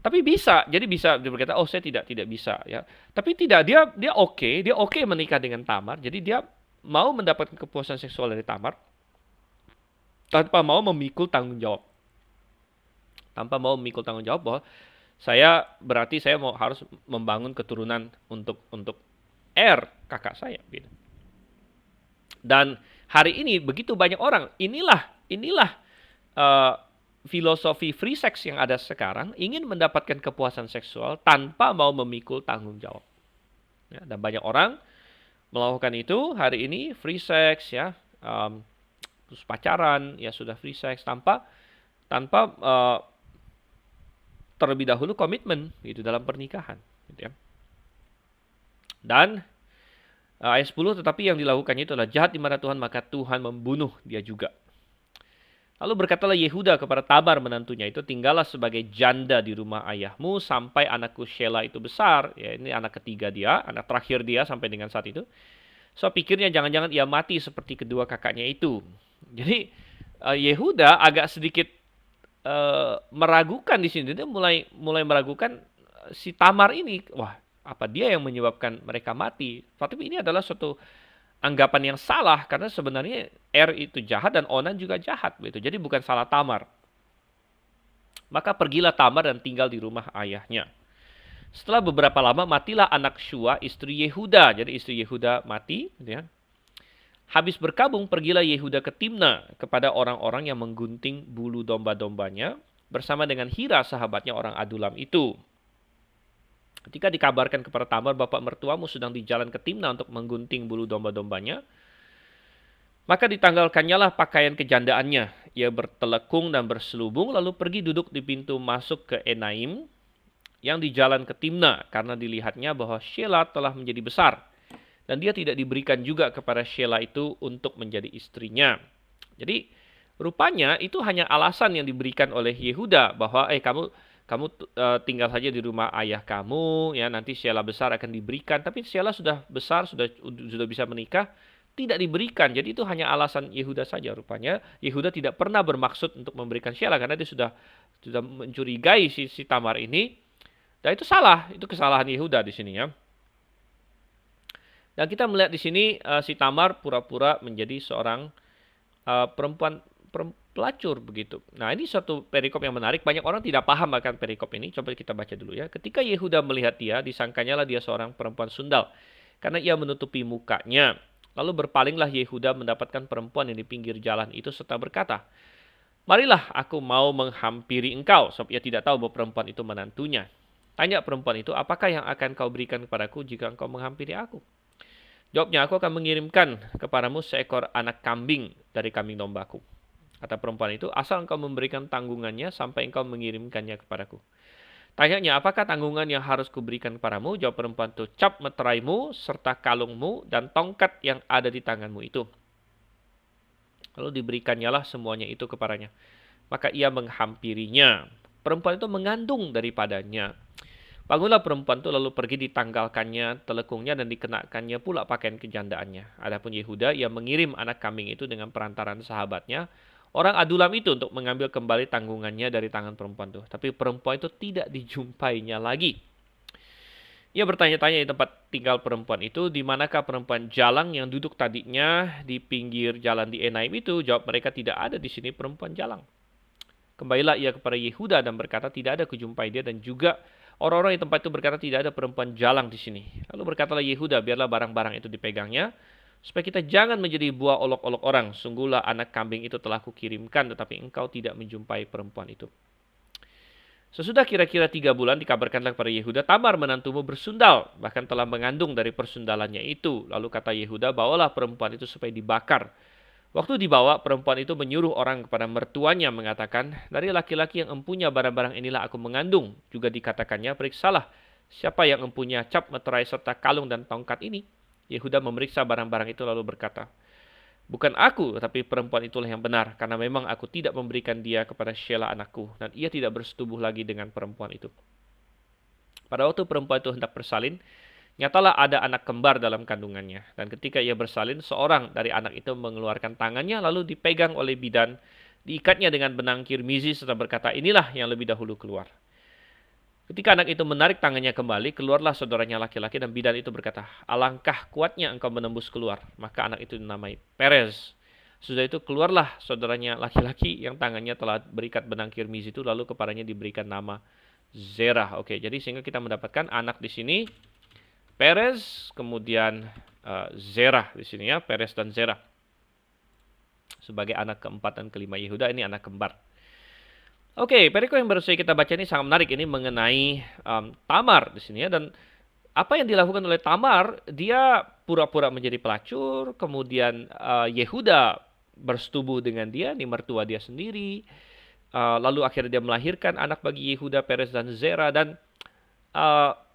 Tapi bisa, jadi bisa dia berkata, oh saya tidak bisa ya. Tapi tidak, dia oke menikah dengan Tamar. Jadi dia mau mendapatkan kepuasan seksual dari Tamar tanpa mau memikul tanggung jawab. Tanpa mau memikul tanggung jawab bahwa berarti saya harus membangun keturunan untuk kakak saya gitu. Dan hari ini begitu banyak orang, inilah filosofi free sex yang ada sekarang, ingin mendapatkan kepuasan seksual tanpa mau memikul tanggung jawab. Ya, dan banyak orang melakukan itu hari ini, free sex ya, terus pacaran ya sudah free sex tanpa terlebih dahulu komitmen gitu dalam pernikahan gitu ya. Dan ayat 10, tetapi yang dilakukannya itu adalah jahat di mata Tuhan, maka Tuhan membunuh dia juga. Lalu berkatalah Yehuda kepada Tamar menantunya itu, tinggallah sebagai janda di rumah ayahmu sampai anakku Shelah itu besar. Ya, ini anak ketiga dia, anak terakhir dia sampai dengan saat itu. So pikirnya jangan-jangan ia mati seperti kedua kakaknya itu. Jadi Yehuda agak sedikit meragukan di sini. Dia mulai meragukan si Tamar ini. Wah, apa dia yang menyebabkan mereka mati? Tapi ini adalah suatu anggapan yang salah, karena sebenarnya itu jahat dan Onan juga jahat gitu. Jadi bukan salah Tamar. Maka pergilah Tamar dan tinggal di rumah ayahnya. Setelah beberapa lama matilah anak Shua istri Yehuda. Jadi istri Yehuda mati gitu ya. Habis berkabung pergilah Yehuda ke Timna kepada orang-orang yang menggunting bulu domba-dombanya bersama dengan Hira sahabatnya orang Adulam itu. Ketika dikabarkan kepada Tamar, bapak mertuamu sedang di jalan ke Timna untuk menggunting bulu domba-dombanya, maka ditanggalkannya lah pakaian kejandaannya. Ia bertelekung dan berselubung, lalu pergi duduk di pintu masuk ke Enaim, yang di jalan ke Timna, karena dilihatnya bahwa Shelah telah menjadi besar. Dan dia tidak diberikan juga kepada Shelah itu untuk menjadi istrinya. Jadi, rupanya itu hanya alasan yang diberikan oleh Yehuda, bahwa kamu tinggal saja di rumah ayah kamu, ya nanti Shelah besar akan diberikan. Tapi Shelah sudah besar, sudah bisa menikah, tidak diberikan. Jadi itu hanya alasan Yehuda saja rupanya. Yehuda tidak pernah bermaksud untuk memberikan Shelah karena dia sudah mencurigai si Tamar ini. Dan itu salah, itu kesalahan Yehuda di sini ya. Dan kita melihat di sini si Tamar pura-pura menjadi seorang perempuan pelacur begitu. Nah, ini suatu perikop yang menarik. Banyak orang tidak paham akan perikop ini. Coba kita baca dulu ya. Ketika Yehuda melihat dia, disangkanya lah dia seorang perempuan sundal, karena ia menutupi mukanya. Lalu berpalinglah Yehuda mendapatkan perempuan yang di pinggir jalan itu serta berkata, marilah aku mau menghampiri engkau. Sebab ia tidak tahu bahwa perempuan itu menantunya. Tanya perempuan itu, apakah yang akan kau berikan kepadaku jika engkau menghampiri aku? Jawabnya, aku akan mengirimkan kepadamu seekor anak kambing dari kambing dombaku. Kata perempuan itu, asal engkau memberikan tanggungannya sampai engkau mengirimkannya kepadaku. Tanyanya, apakah tanggungan yang harus kuberikan kepadamu? Jawab perempuan itu, cap meteraimu serta kalungmu dan tongkat yang ada di tanganmu itu. Lalu diberikannya lah semuanya itu kepadanya. Maka ia menghampirinya. perempuan itu mengandung daripadanya. Bangunlah perempuan itu lalu pergi ditanggalkannya telekungnya dan dikenakannya pula pakaian kejandaannya. Adapun Yehuda, ia mengirim anak kambing itu dengan perantaran sahabatnya, orang Adulam itu, untuk mengambil kembali tanggungannya dari tangan perempuan itu. Tapi perempuan itu tidak dijumpainya lagi. Ia bertanya-tanya di tempat tinggal perempuan itu, di manakah perempuan jalang yang duduk tadinya di pinggir jalan di Enaim itu? Jawab mereka, tidak ada di sini perempuan jalang. Kembalilah ia kepada Yehuda dan berkata, tidak ada kujumpai dia, dan juga orang-orang di tempat itu berkata, tidak ada perempuan jalang di sini. Lalu berkatalah Yehuda, biarlah barang-barang itu dipegangnya, supaya kita jangan menjadi buah olok-olok orang. Sungguhlah anak kambing itu telah kukirimkan, tetapi engkau tidak menjumpai perempuan itu. Sesudah kira-kira 3 bulan dikabarkanlah kepada Yehuda, Tamar menantumu bersundal, bahkan telah mengandung dari persundalannya itu. Lalu kata Yehuda, bawalah perempuan itu supaya dibakar. Waktu dibawa, perempuan itu menyuruh orang kepada mertuanya mengatakan, dari laki-laki yang empunya barang-barang inilah aku mengandung. Juga dikatakannya, periksalah siapa yang empunya cap, meterai, serta kalung dan tongkat ini. Yehuda memeriksa barang-barang itu lalu berkata, bukan aku, tetapi perempuan itulah yang benar, karena memang aku tidak memberikan dia kepada Shelah anakku, dan ia tidak bersetubuh lagi dengan perempuan itu. Pada waktu perempuan itu hendak bersalin, nyatalah ada anak kembar dalam kandungannya. Dan ketika ia bersalin, seorang dari anak itu mengeluarkan tangannya, lalu dipegang oleh bidan, diikatnya dengan benang kirmizi, serta berkata, inilah yang lebih dahulu keluar. Ketika anak itu menarik tangannya kembali, keluarlah saudaranya laki-laki, dan bidan itu berkata, alangkah kuatnya engkau menembus keluar. Maka anak itu dinamai Perez. Sudah itu keluarlah saudaranya laki-laki yang tangannya telah berikat benang kirmizi itu, lalu kepadanya diberikan nama Zerah. Oke, jadi sehingga kita mendapatkan anak di sini Perez, kemudian Zerah di sini ya, Perez dan Zerah sebagai anak keempat dan kelima Yehuda. Ini anak kembar. Oke, perikop yang baru saja kita baca ini sangat menarik, ini mengenai Tamar di sini ya. Dan apa yang dilakukan oleh Tamar, dia pura-pura menjadi pelacur, kemudian Yehuda bersetubuh dengan dia, ini mertua dia sendiri. Lalu akhirnya dia melahirkan anak bagi Yehuda, Perez dan Zerah. Dan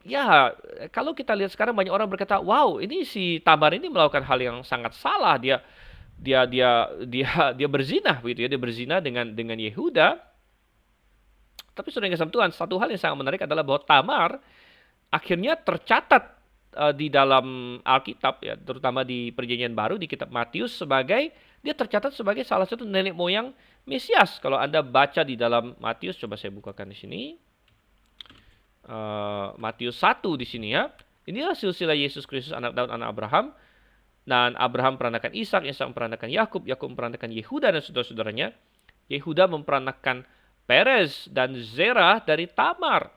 ya, kalau kita lihat sekarang banyak orang berkata, wow, ini si Tamar ini melakukan hal yang sangat salah. Dia berzina begitu ya, dia berzina dengan Yehuda. Tapi saudara yang kasih Tuhan, satu hal yang sangat menarik adalah bahwa Tamar akhirnya tercatat di dalam Alkitab ya, terutama di Perjanjian Baru di kitab Matius, dia tercatat sebagai salah satu nenek moyang Mesias. Kalau Anda baca di dalam Matius, coba saya bukakan di sini. Matius 1 di sini ya. Inilah silsilah Yesus Kristus, anak Daud, anak Abraham. Dan Abraham memperanakan Ishak, Ishak memperanakan Yakub, Yakub memperanakan Yehuda dan saudara-saudaranya. Yehuda memperanakan Perez dan Zerah dari Tamar.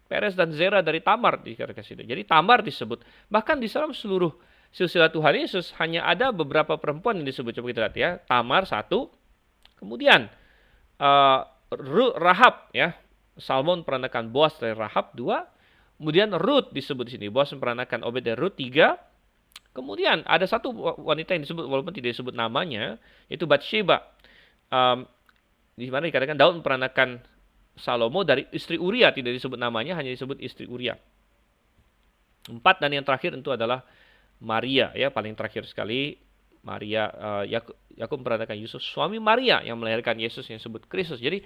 Perez dan Zerah dari Tamar dikatakan situ. Jadi Tamar disebut. Bahkan di dalam seluruh silsilah Tuhan Yesus hanya ada beberapa perempuan yang disebut. Coba kita lihat ya. Tamar 1. Kemudian Rahab ya. Salmon memperanakan Boaz dari Rahab 2. Kemudian Ruth disebut di sini. Boaz memperanakan Obed dari Ruth 3. Kemudian ada satu wanita yang disebut walaupun tidak disebut namanya, yaitu Batsheba. Di mana dikatakan Daud memperanakan Salomo dari istri Uria, tidak disebut namanya, hanya disebut istri Uria. 4 dan yang terakhir tentu adalah Maria ya, paling terakhir sekali Maria. Yakub memperanakan Yusuf, suami Maria yang melahirkan Yesus yang disebut Kristus. Jadi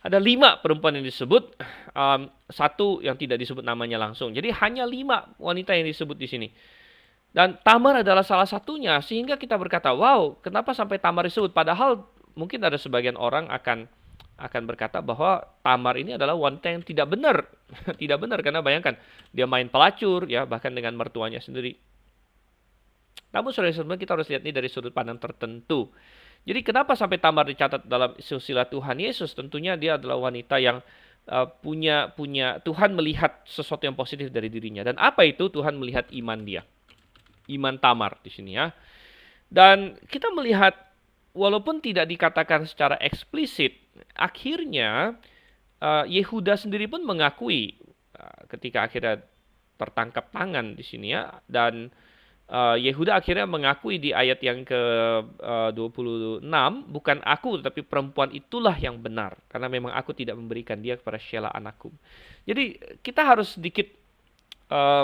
ada 5 perempuan yang disebut, 1 yang tidak disebut namanya langsung. Jadi hanya 5 wanita yang disebut di sini. Dan Tamar adalah salah satunya, sehingga kita berkata, wow, kenapa sampai Tamar disebut? Padahal mungkin ada sebagian orang akan berkata bahwa Tamar ini adalah wanita yang tidak benar. Tidak benar karena bayangkan, dia main pelacur ya, bahkan dengan mertuanya sendiri. Namun saudara-saudara, kita harus lihat ini dari sudut pandang tertentu. Jadi kenapa sampai Tamar dicatat dalam silsilah Tuhan Yesus? Tentunya dia adalah wanita yang punya Tuhan melihat sesuatu yang positif dari dirinya. Dan apa itu? Tuhan melihat iman dia. Iman Tamar di sini ya. Dan kita melihat walaupun tidak dikatakan secara eksplisit, akhirnya Yehuda sendiri pun mengakui ketika akhirnya tertangkap tangan di sini ya. Dan Yehuda akhirnya mengakui di ayat yang ke-26, bukan aku tetapi perempuan itulah yang benar, karena memang aku tidak memberikan dia kepada Shelah anakku. Jadi kita harus sedikit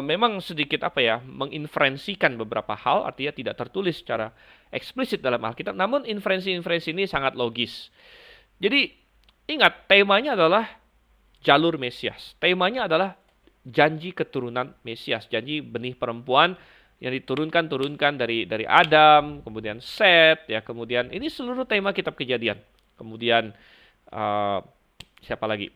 memang sedikit menginferensikan beberapa hal, artinya tidak tertulis secara eksplisit dalam Alkitab, namun inferensi-inferensi ini sangat logis. Jadi Ingat, temanya adalah jalur Mesias. Temanya adalah janji keturunan Mesias, janji benih perempuan yang turunkan dari Adam, kemudian Set, ya, kemudian ini seluruh tema kitab Kejadian. Kemudian uh, siapa lagi?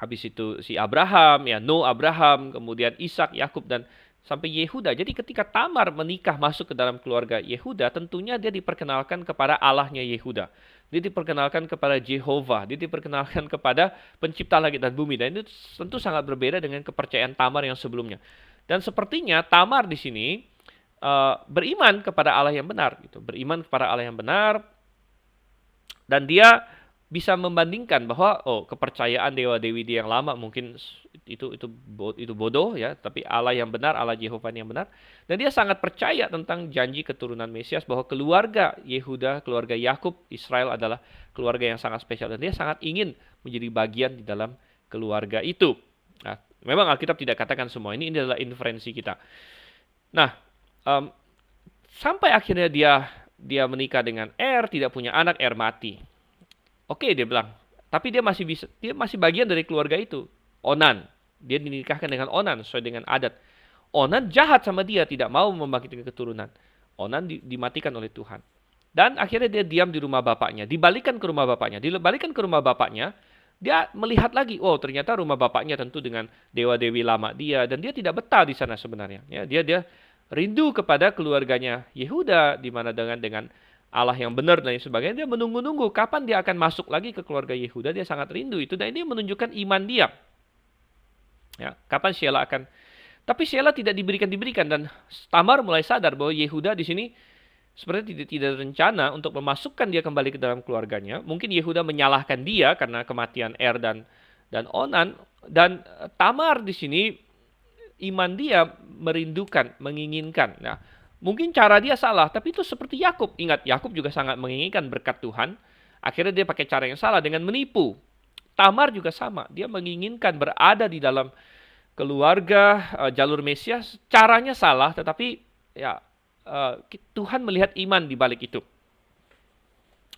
Habis itu si Abraham, ya, Abraham, kemudian Ishak, Yakub, dan sampai Yehuda. Jadi ketika Tamar menikah masuk ke dalam keluarga Yehuda, tentunya dia diperkenalkan kepada Allahnya Yehuda. Dia diperkenalkan kepada Jehovah. Dia diperkenalkan kepada pencipta langit dan bumi. Dan itu tentu sangat berbeda dengan kepercayaan Tamar yang sebelumnya. Dan sepertinya Tamar di sini beriman kepada Allah yang benar, gitu. Beriman kepada Allah yang benar, dan dia bisa membandingkan bahwa kepercayaan dewa-dewi dia yang lama mungkin itu bodoh, ya, tapi Allah yang benar, Allah Jehovah yang benar, dan dia sangat percaya tentang janji keturunan Mesias, bahwa keluarga Yehuda, keluarga Yakub, Israel adalah keluarga yang sangat spesial, dan dia sangat ingin menjadi bagian di dalam keluarga itu. Nah, memang Alkitab tidak katakan semua ini adalah inferensi kita. Nah, sampai akhirnya dia menikah dengan tidak punya anak, mati. Oke, dia bilang, tapi dia masih bagian dari keluarga itu. Onan, dia dinikahkan dengan Onan sesuai dengan adat. Onan jahat sama dia, tidak mau membangkitkan keturunan. Onan dimatikan oleh Tuhan. Dan akhirnya dia diam di rumah bapaknya, dibalikan ke rumah bapaknya. Dia melihat lagi, ternyata rumah bapaknya tentu dengan dewa-dewi lama dia, dan dia tidak betah di sana sebenarnya. Ya, dia rindu kepada keluarganya Yehuda, di mana dengan Allah yang benar dan sebagainya. Dia menunggu-nunggu kapan dia akan masuk lagi ke keluarga Yehuda. Dia sangat rindu itu, dan ini menunjukkan iman dia. Ya, kapan Sheila akan? Tapi Sheila tidak diberikan, dan Tamar mulai sadar bahwa Yehuda di sini sebenarnya tidak rencana untuk memasukkan dia kembali ke dalam keluarganya. Mungkin Yehuda menyalahkan dia karena kematian dan Onan, dan Tamar di sini iman dia merindukan, menginginkan. Nah, mungkin cara dia salah, tapi itu seperti Yakub. Ingat, Yakub juga sangat menginginkan berkat Tuhan. Akhirnya dia pakai cara yang salah dengan menipu. Tamar juga sama. Dia menginginkan berada di dalam keluarga jalur Mesias. Caranya salah, tetapi ya Tuhan melihat iman di balik itu.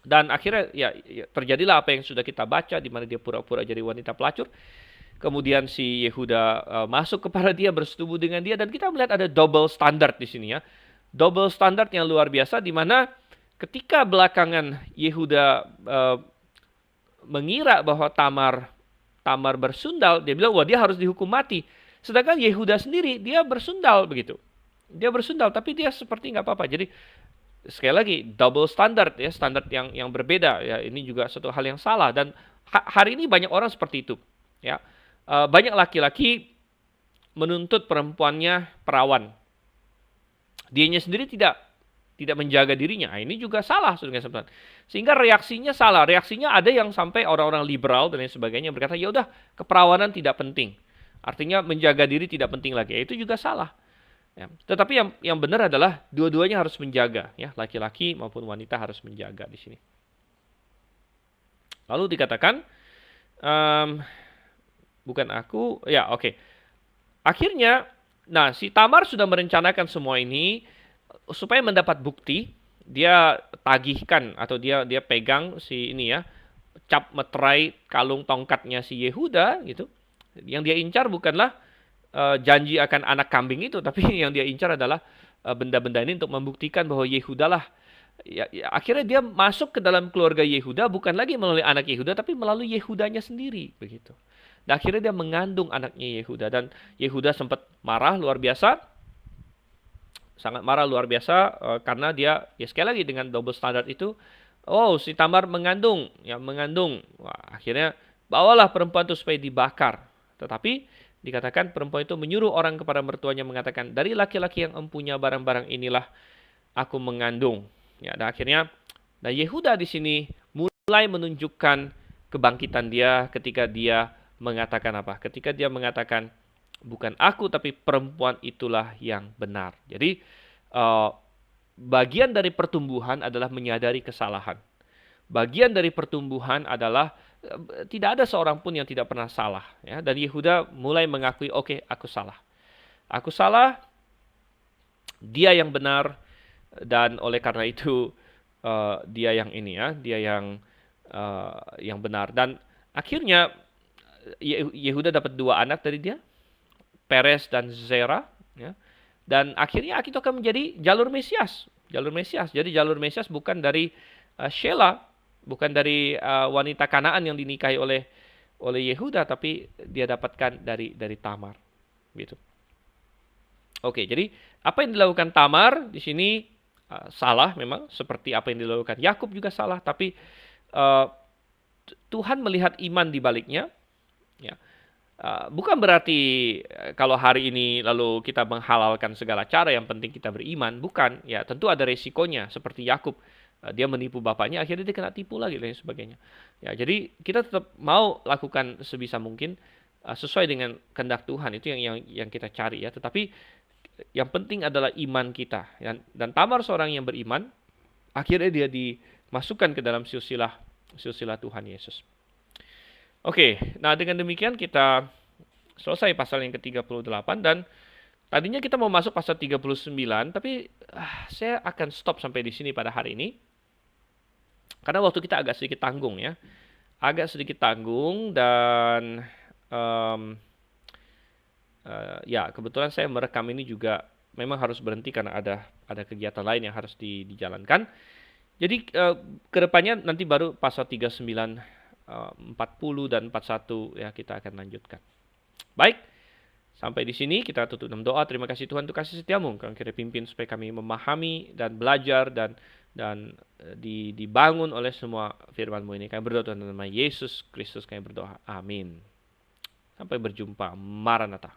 Dan akhirnya ya terjadilah apa yang sudah kita baca, di mana dia pura-pura jadi wanita pelacur. Kemudian si Yehuda masuk kepada dia, bersetubuh dengan dia, dan kita melihat ada double standard di sini, ya. Double standard yang luar biasa, di mana ketika belakangan Yehuda mengira bahwa Tamar bersundal, dia bilang, dia harus dihukum mati. Sedangkan Yehuda sendiri, dia bersundal begitu. Dia bersundal, tapi dia seperti nggak apa-apa. Jadi sekali lagi double standard, ya, standar yang berbeda, ya. Ini juga satu hal yang salah, dan hari ini banyak orang seperti itu, ya. Banyak laki-laki menuntut perempuannya perawan. Dianya sendiri tidak menjaga dirinya. Ini juga salah sebenarnya. Sehingga reaksinya salah. Reaksinya ada yang sampai orang-orang liberal dan lain sebagainya berkata, ya udah, keperawanan tidak penting. Artinya menjaga diri tidak penting lagi. Itu juga salah. Ya. Tetapi yang benar adalah dua-duanya harus menjaga, ya, laki-laki maupun wanita harus menjaga di sini. Lalu dikatakan bukan aku, ya, oke. Akhirnya, nah, si Tamar sudah merencanakan semua ini supaya mendapat bukti. Dia tagihkan atau dia pegang si ini, ya, cap meterai kalung tongkatnya si Yehuda gitu. Yang dia incar bukanlah janji akan anak kambing itu, tapi yang dia incar adalah benda-benda ini untuk membuktikan bahwa Yehuda lah. Ya, akhirnya dia masuk ke dalam keluarga Yehuda bukan lagi melalui anak Yehuda, tapi melalui Yehudanya sendiri begitu. Dan akhirnya dia mengandung anaknya Yehuda, dan Yehuda sempat marah luar biasa, sangat marah luar biasa karena dia, ya, sekali lagi dengan double standard itu. Si Tamar mengandung. Wah, akhirnya bawalah perempuan itu supaya dibakar. Tetapi dikatakan perempuan itu menyuruh orang kepada mertuanya mengatakan, dari laki-laki yang empunya barang-barang inilah aku mengandung. Ya, dan akhirnya, Yehuda di sini mulai menunjukkan kebangkitan dia ketika dia mengatakan apa? Ketika dia mengatakan, bukan aku tapi perempuan itulah yang benar. Jadi bagian dari pertumbuhan adalah menyadari kesalahan. Bagian dari pertumbuhan adalah tidak ada seorang pun yang tidak pernah salah, ya. Dan Yehuda mulai mengakui, oke, aku salah. Aku salah, dia yang benar, dan oleh karena itu dia yang ini, ya, dia yang yang benar. Dan akhirnya Yehuda dapat 2 anak dari dia, Peres dan Zera, ya. Dan akhirnya itu akan menjadi jalur Mesias. Jalur Mesias. Jadi jalur Mesias bukan dari Shelah, bukan dari wanita Kanaan yang dinikahi oleh Yehuda, tapi dia dapatkan dari Tamar, gitu. Oke, jadi apa yang dilakukan Tamar di sini salah memang, seperti apa yang dilakukan Yakub juga salah, tapi Tuhan melihat iman di baliknya, ya. Bukan berarti kalau hari ini lalu kita menghalalkan segala cara, yang penting kita beriman, bukan. Ya, tentu ada resikonya seperti Yakub. Dia menipu bapaknya, akhirnya dia kena tipu lagi dan sebagainya. Ya, jadi kita tetap mau lakukan sebisa mungkin sesuai dengan kehendak Tuhan, itu yang kita cari, ya. Tetapi yang penting adalah iman kita. Dan Tamar seorang yang beriman, akhirnya dia dimasukkan ke dalam silsilah Tuhan Yesus. Oke, nah dengan demikian kita selesai pasal yang ke-38, dan tadinya kita mau masuk pasal 39, tapi saya akan stop sampai di sini pada hari ini. Karena waktu kita agak sedikit tanggung, ya. Agak sedikit tanggung, dan ya kebetulan saya merekam ini juga memang harus berhenti karena ada kegiatan lain yang harus dijalankan. Jadi kedepannya nanti baru pasal 39, 40 dan 41 ya kita akan lanjutkan. Baik, sampai di sini kita tutup dalam doa. Terima kasih Tuhan untuk kasih setiamu. Kami kira pimpin supaya kami memahami dan belajar dan dibangun oleh semua firman-Mu ini. Kami berdoa dalam nama Yesus Kristus kami berdoa. Amin. Sampai berjumpa. Maranatha.